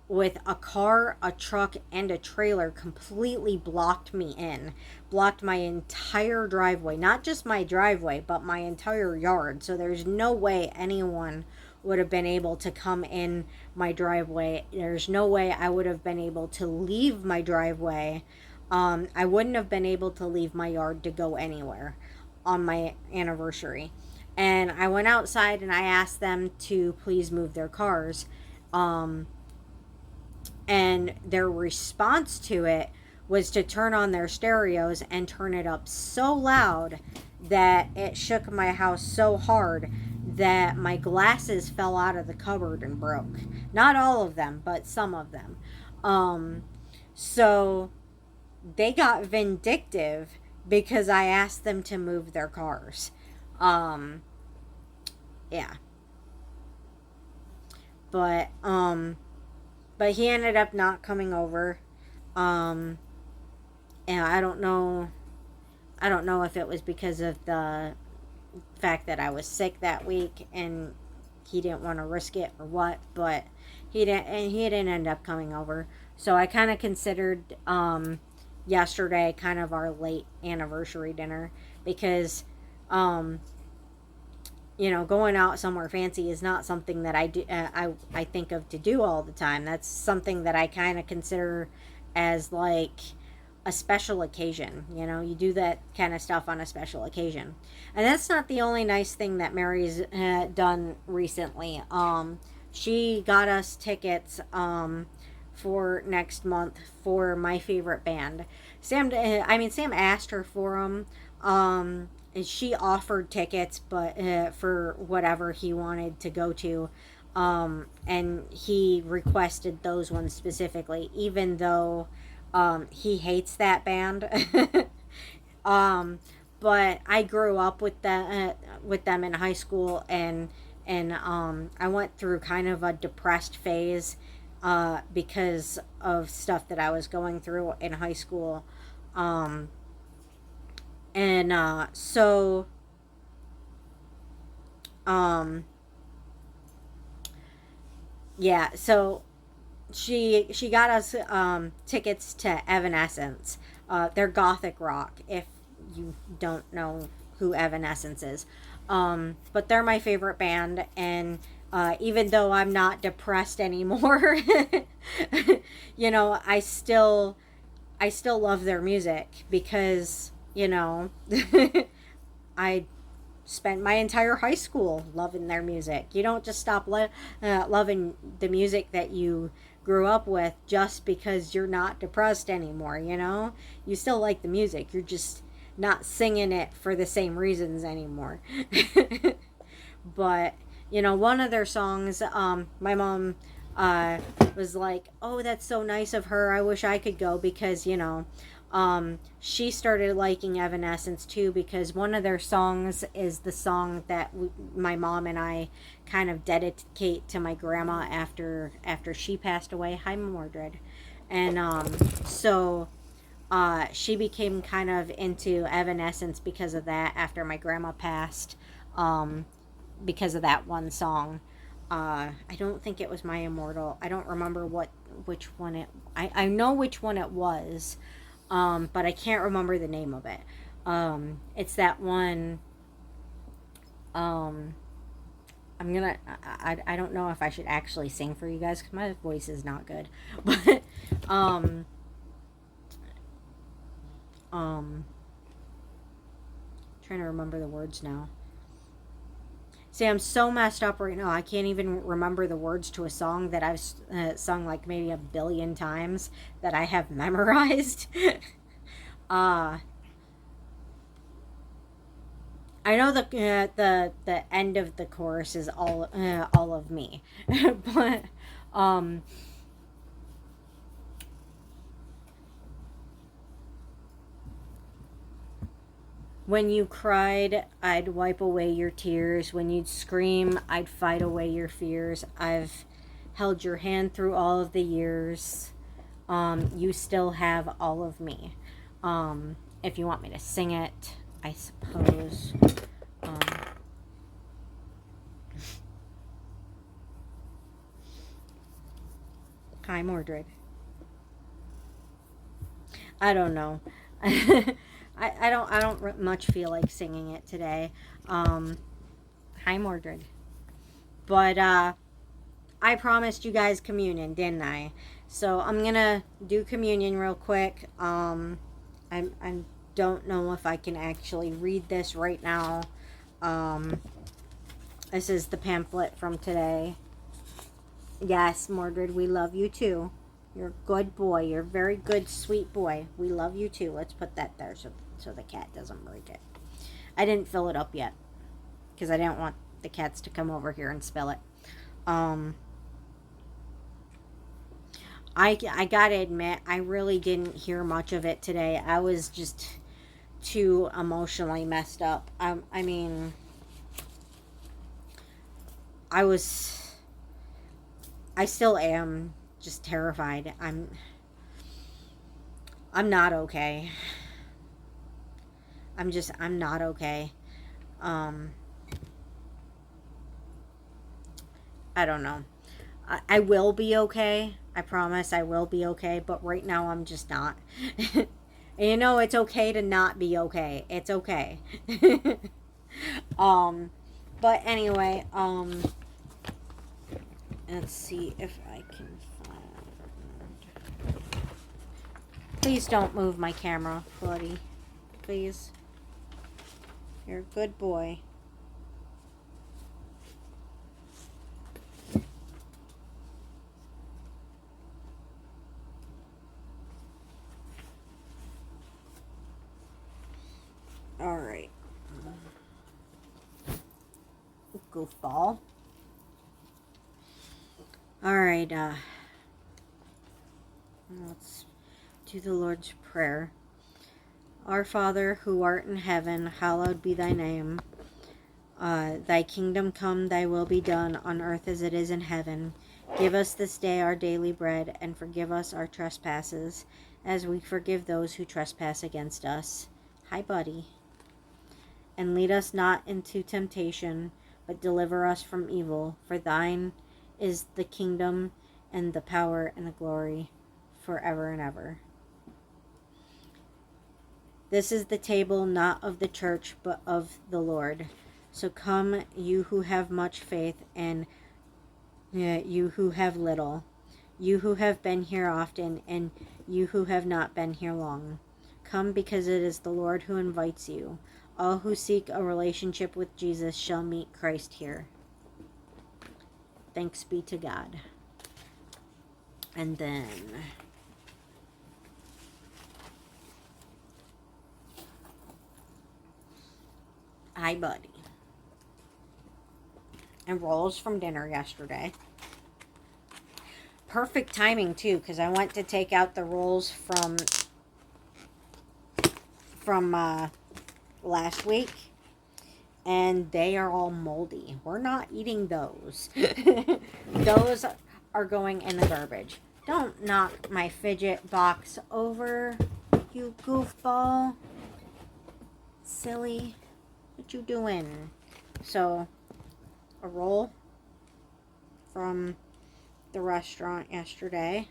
Speaker 1: with a car, a truck, and a trailer, completely blocked me in. Blocked my entire driveway. Not just my driveway, but my entire yard. So there's no way anyone would have been able to come in my driveway. There's no way I would have been able to leave my driveway. I wouldn't have been able to leave my yard to go anywhere on my anniversary. And I went outside and I asked them to please move their cars. Um, and their response to it was to turn on their stereos and turn it up so loud that it shook my house so hard that my glasses fell out of the cupboard and broke. Not all of them, but some of them. Um, so they got vindictive because I asked them to move their cars. Um, yeah. But he ended up not coming over. Um, and I don't know if it was because of the fact that I was sick that week and he didn't want to risk it or what, but he didn't end up coming over. So I kind of considered yesterday kind of our late anniversary dinner, because um going out somewhere fancy is not something that I do. I think of to do all the time. That's something that I kind of consider as like a special occasion. You do that kind of stuff on a special occasion, and that's not the only nice thing that Mary's done recently. She got us tickets for next month for my favorite band. Sam asked her for them. And she offered tickets, but for whatever he wanted to go to, and he requested those ones specifically, even though he hates that band. um, but I grew up with them in high school, and I went through kind of a depressed phase because of stuff that I was going through in high school. Um, and um yeah, so she got us tickets to Evanescence. They're gothic rock, if you don't know who Evanescence is. But they're my favorite band, and even though I'm not depressed anymore, I still love their music, because I spent my entire high school loving their music. You don't just stop loving the music that you grew up with just because you're not depressed anymore, you know? You still like the music. You're just not singing it for the same reasons anymore. But, you know, one of their songs, my mom uh, was like, oh, that's so nice of her. I wish I could go because, you know, she started liking Evanescence too because one of their songs is the song that my mom and I kind of dedicate to my grandma after she passed away. Hi, Mordred. And so she became kind of into Evanescence because of that after my grandma passed, because of that one song. I don't think it was My Immortal. I don't remember which one it. I know which one it was, but I can't remember the name of it. It's that one. I'm gonna. I don't know if I should actually sing for you guys because my voice is not good, but trying to remember the words now. See, I'm so messed up right now. I can't even remember the words to a song that I've sung like maybe a billion times that I have memorized. uh, I know the end of the chorus is all of me, but um, when you cried, I'd wipe away your tears. When you'd scream, I'd fight away your fears. I've held your hand through all of the years. You still have all of me. If you want me to sing it, I suppose. Um, Hi, Mordred. I don't know. I don't much feel like singing it today. Um, Hi, Mordred. But I promised you guys communion, didn't I? So I'm gonna do communion real quick. I don't know if I can actually read this right now. Um, this is the pamphlet from today. Yes, Mordred, we love you too. You're a good boy. You're a very good, sweet boy. We love you too. Let's put that there so the cat doesn't break it. I didn't fill it up yet because I didn't want the cats to come over here and spill it. Um, I gotta admit, I really didn't hear much of it today. I was just too emotionally messed up. I mean, I was, I still am just terrified. I'm not okay. I'm not okay. Um, I don't know. I will be okay. I promise I will be okay. But right now I'm just not. And you know, it's okay to not be okay. It's okay. um, but anyway, let's see if I can find. Please don't move my camera, buddy. Please. You're a good boy. All right. Goofball. All right. Let's do the Lord's Prayer. Our Father, who art in heaven, hallowed be thy name. Thy kingdom come, thy will be done, on earth as it is in heaven. Give us this day our daily bread, and forgive us our trespasses, as we forgive those who trespass against us. Hi, buddy. And lead us not into temptation, but deliver us from evil. For thine is the kingdom, and the power, and the glory, forever and ever. This is the table not of the church, but of the Lord. So come, you who have much faith, and you who have little, you who have been here often, and you who have not been here long. Come, because it is the Lord who invites you. All who seek a relationship with Jesus shall meet Christ here. Thanks be to God. And then hi, buddy. And rolls from dinner yesterday. Perfect timing too, because I went to take out the rolls from last week, and they are all moldy. We're not eating those. Those are going in the garbage. Don't knock my fidget box over, you goofball. Silly. What you doing? So, a roll from the restaurant yesterday.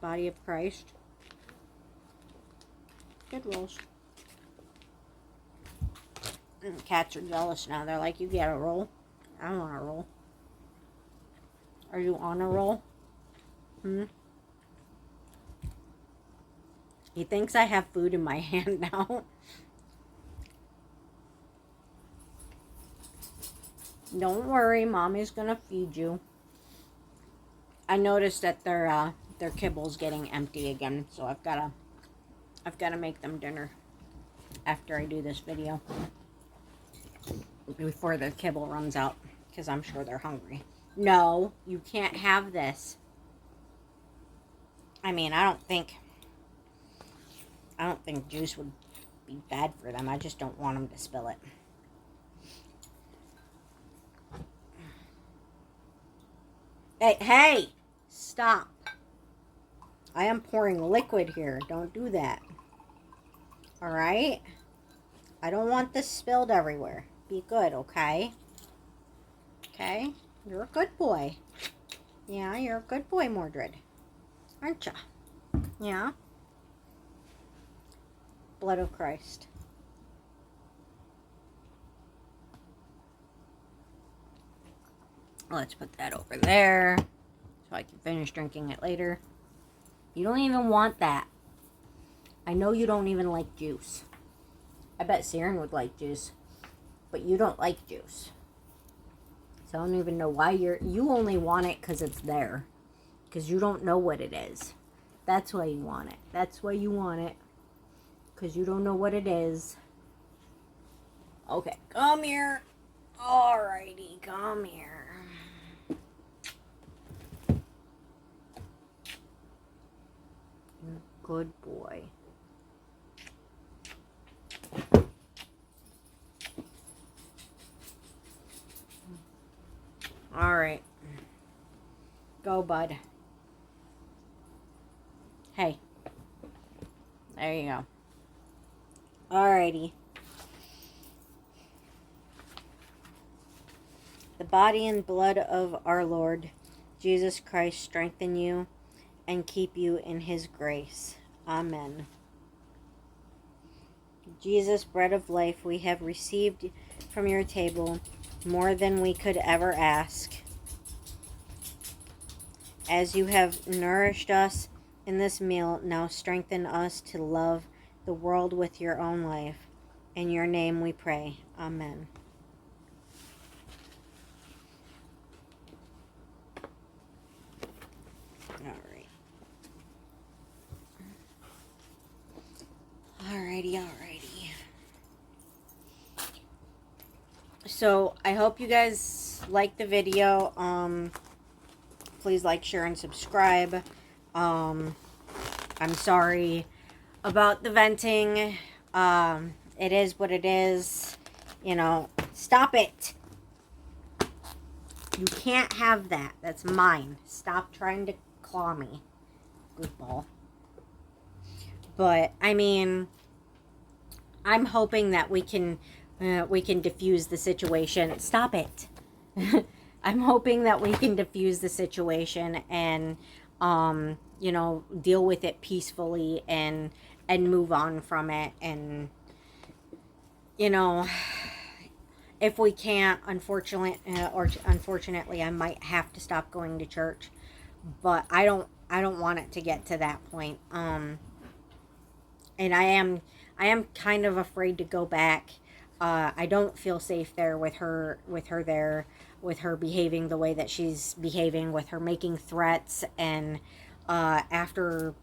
Speaker 1: Body of Christ. Good rolls. And the cats are jealous now. They're like, you get a roll? I want a roll. Are you on a roll? He thinks I have food in my hand now. Don't worry, Mommy's gonna feed you. I noticed that their kibble's getting empty again, so I've gotta make them dinner after I do this video before their kibble runs out, because I'm sure they're hungry. No, you can't have this. I mean, I don't think juice would be bad for them. I just don't want them to spill it. Hey, stop. I am pouring liquid here. Don't do that. All right? I don't want this spilled everywhere. Be good, okay? Okay? You're a good boy. Yeah, you're a good boy, Mordred. Aren't ya? Yeah? Blood of Christ. Let's put that over there so I can finish drinking it later. You don't even want that. I know you don't even like juice. I bet Siren would like juice, but you don't like juice. So I don't even know why you only want it because it's there. Because you don't know what it is. That's why you want it. That's why you want it. Because you don't know what it is. Okay, come here. Alrighty, come here. Good boy. All right. Go, bud. Hey. There you go. Alrighty. The body and blood of our Lord Jesus Christ strengthen you and keep you in his grace. Amen. Jesus, bread of life, we have received from your table more than we could ever ask. As you have nourished us in this meal, now strengthen us to love the world with your own life. In your name we pray. Amen. Alrighty. So I hope you guys like the video. Please like, share, and subscribe. I'm sorry about the venting. It is what it is. You know, stop it. You can't have that. That's mine. Stop trying to claw me, goofball. But I mean, I'm hoping that we can diffuse the situation. Stop it. I'm hoping that we can diffuse the situation and you know, deal with it peacefully and move on from it. And you know, if we can't, unfortunately, I might have to stop going to church. But I don't want it to get to that point. and I am kind of afraid to go back. I don't feel safe there with her behaving the way that she's behaving, with her making threats, and after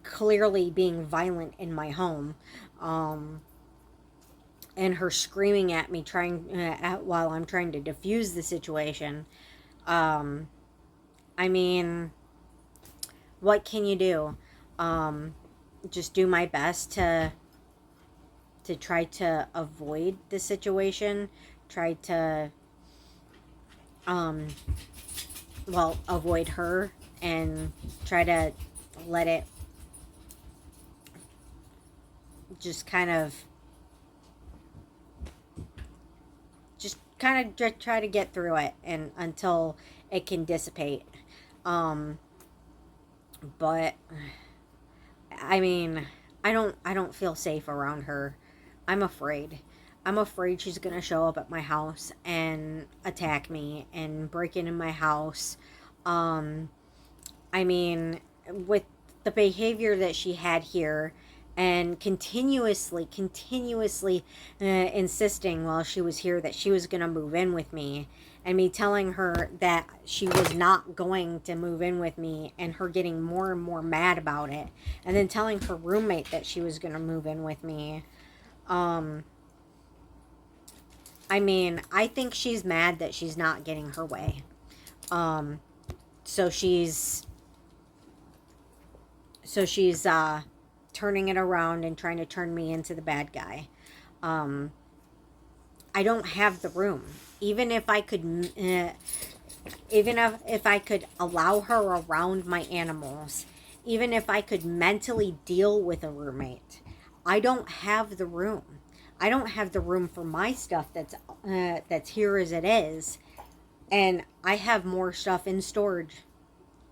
Speaker 1: clearly being violent in my home, and her screaming at me while I'm trying to defuse the situation. Um, I mean, what can you do? Just do my best to try to avoid the situation, try to um, avoid her, and try to let it just try to get through it and until it can dissipate. Um, but I mean, I don't feel safe around her. I'm afraid. I'm afraid she's going to show up at my house and attack me and break into my house. Um, I mean, with the behavior that she had here, and continuously insisting while she was here that she was going to move in with me, and me telling her that she was not going to move in with me, and her getting more and more mad about it, and then telling her roommate that she was going to move in with me. Um, I mean, I think she's mad that she's not getting her way. Um, so she's turning it around and trying to turn me into the bad guy. Um, I don't have the room. Even if I could, even if I could allow her around my animals, even if I could mentally deal with a roommate, I don't have the room. I don't have the room for my stuff that's here as it is, and I have more stuff in storage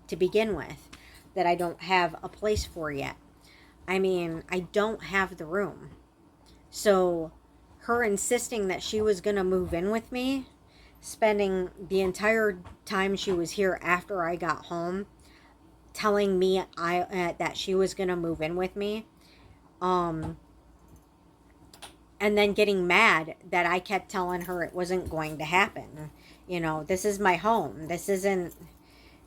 Speaker 1: to begin with that I don't have a place for yet. I mean, I don't have the room. So her insisting that she was going to move in with me, spending the entire time she was here after I got home telling me that she was going to move in with me, um and then getting mad that I kept telling her it wasn't going to happen. This is my home. This isn't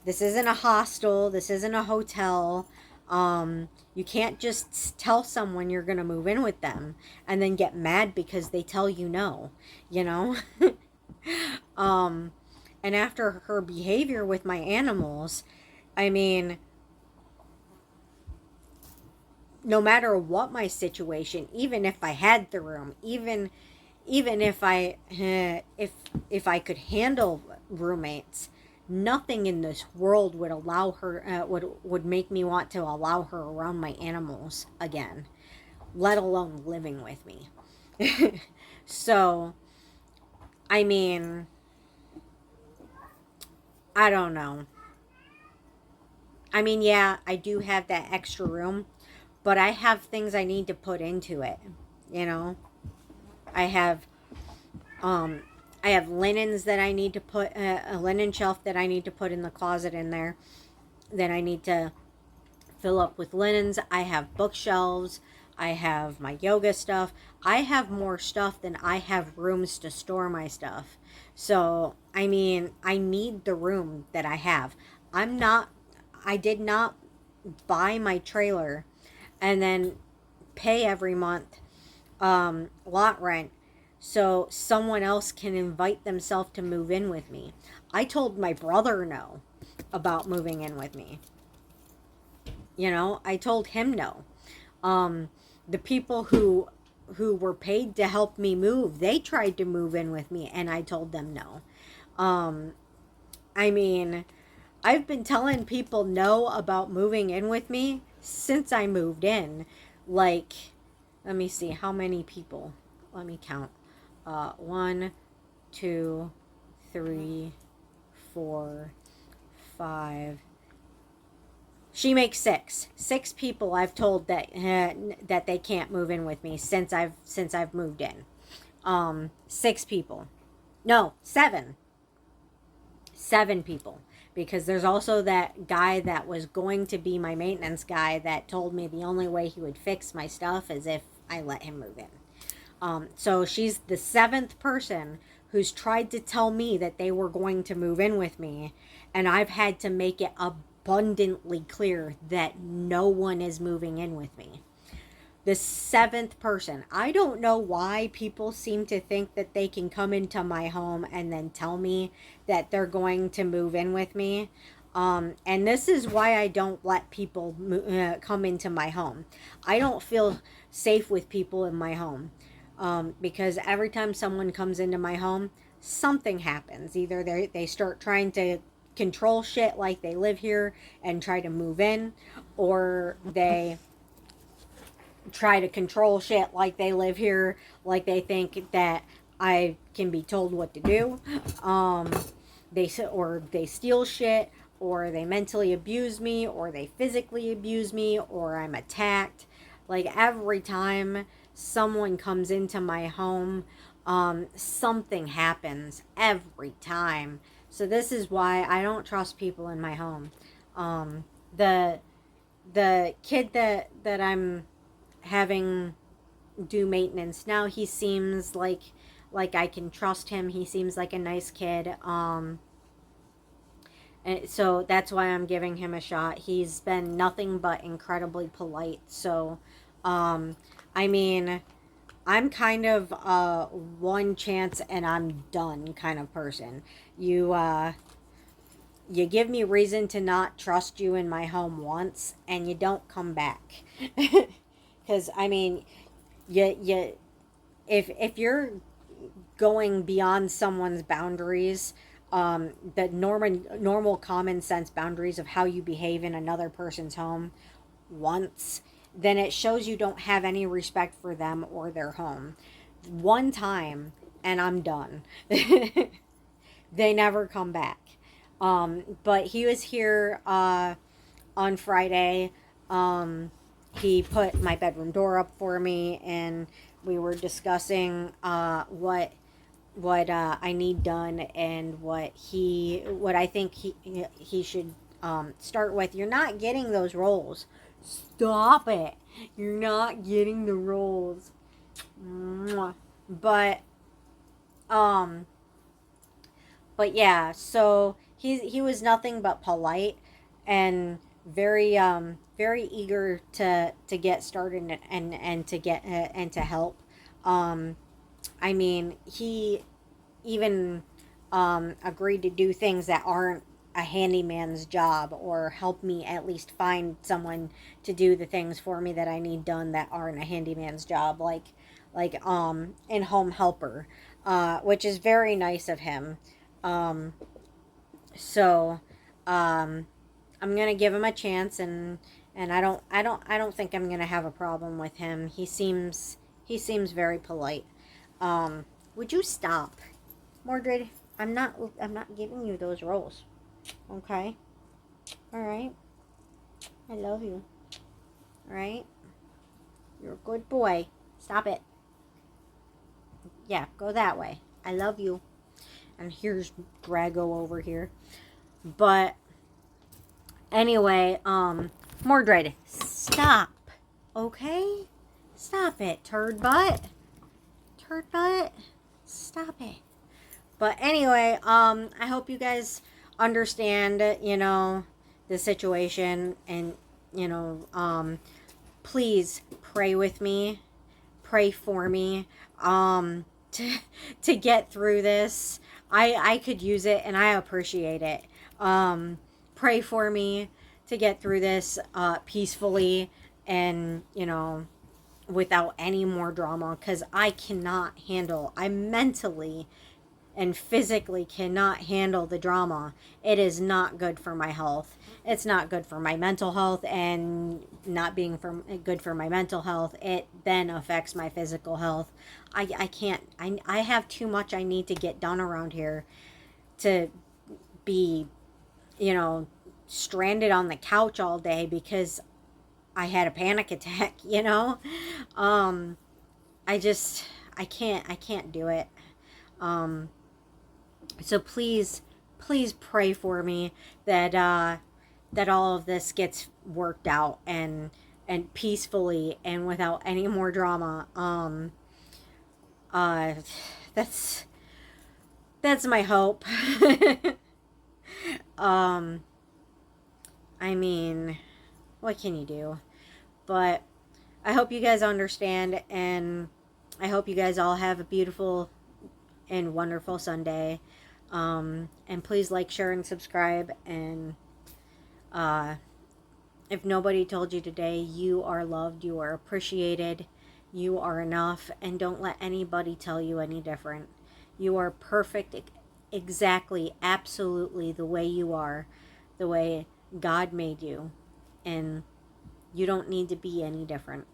Speaker 1: a hostel. This isn't a hotel. You can't just tell someone you're going to move in with them and then get mad because they tell you no, you know? um, and after her behavior with my animals, I mean, no matter what my situation, even if I had the room, even if I could handle roommates, nothing in this world would allow her would make me want to allow her around my animals again, let alone living with me. So, I mean, I don't know. I mean, yeah, I do have that extra room, but I have things I need to put into it, you know? I have um I have linens that I need to put a linen shelf that I need to put in the closet in there, that I need to fill up with linens. I have bookshelves. I have my yoga stuff. I have more stuff than I have rooms to store my stuff. So, I mean, I need the room that I have. I'm not, I did not buy my trailer and then pay every month lot rent so someone else can invite themselves to move in with me. I told my brother no about moving in with me. I told him no. Um, the people who were paid to help me move, they tried to move in with me, and I told them no. Um, I mean, I've been telling people no about moving in with me since I moved in. Like, let me see, how many people? Let me count. 1, 2, 3, 4, 5. She makes 6. 6 people I've told that they can't move in with me since I've moved in. 6 people. No, 7. 7 people. because there's also that guy that was going to be my maintenance guy that told me the only way he would fix my stuff is if I let him move in. So she's the seventh person who's tried to tell me that they were going to move in with me, and I've had to make it abundantly clear that no one is moving in with me. The seventh person. I don't know why people seem to think that they can come into my home and then tell me that they're going to move in with me. And this is why I don't let people come into my home. I don't feel safe with people in my home, because every time someone comes into my home, something happens. Either they start trying to control shit like they live here and try to move in, or they try to control shit like they live here, like they think that I can be told what to do. They steal shit, or they mentally abuse me, or they physically abuse me, or I'm attacked. Like every time someone comes into my home, something happens every time. So this is why I don't trust people in my home. The kid that I'm having do maintenance now, he seems like I can trust him. He seems like a nice kid. And so that's why I'm giving him a shot. He's been nothing but incredibly polite. So I mean, I'm kind of a one chance and I'm done kind of person. You give me reason to not trust you in my home once and you don't come back. Because I mean, if you're going beyond someone's boundaries, the normal common sense boundaries of how you behave in another person's home once, then it shows you don't have any respect for them or their home. One time and I'm done. They never come back. But he was here on Friday. He put my bedroom door up for me, and we were discussing what I need done and what I think he should start with. You're not getting those rolls. Stop it. You're not getting the rolls. But yeah, so he was nothing but polite and very eager to get started and to get and to help. I mean, he even agreed to do things that aren't a handyman's job, or help me at least find someone to do the things for me that I need done that aren't a handyman's job, like in-home helper, which is very nice of him. So I'm gonna give him a chance, and I don't think I'm gonna have a problem with him. He seems very polite. Would you stop, Mordred? I'm not giving you those rolls. Okay. All right. I love you. All right. You're a good boy. Stop it. Yeah, go that way. I love you. And here's Drago over here. But anyway, Mordred, stop. Okay? Stop it, turd butt. Turd butt. Stop it. But anyway, I hope you guys understand, the situation, and, please pray with me. Pray for me, to get through this. I could use it, and I appreciate it. Pray for me to get through this peacefully, and, without any more drama, because I mentally and physically cannot handle the drama. It is not good for my health. It's not good for my mental health, and not being good for my mental health, it then affects my physical health. I can't. I have too much I need to get done around here to be, stranded on the couch all day because I had a panic attack, I can't do it. So please please pray for me that that all of this gets worked out and peacefully and without any more drama. Uh, that's that's my hope. um, I mean, what can you do? But I hope you guys understand, and I hope you guys all have a beautiful and wonderful Sunday. And please like, share, and subscribe. And uh, if nobody told you today, you are loved, you are appreciated, you are enough, and don't let anybody tell you any different. You are perfect, exactly, absolutely the way you are, the way God made you. And you don't need to be any different.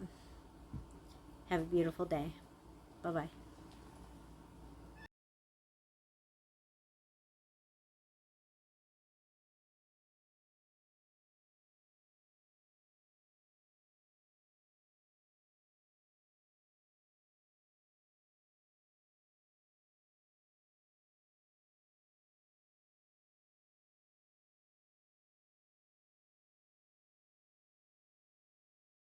Speaker 1: Have a beautiful day. Bye bye.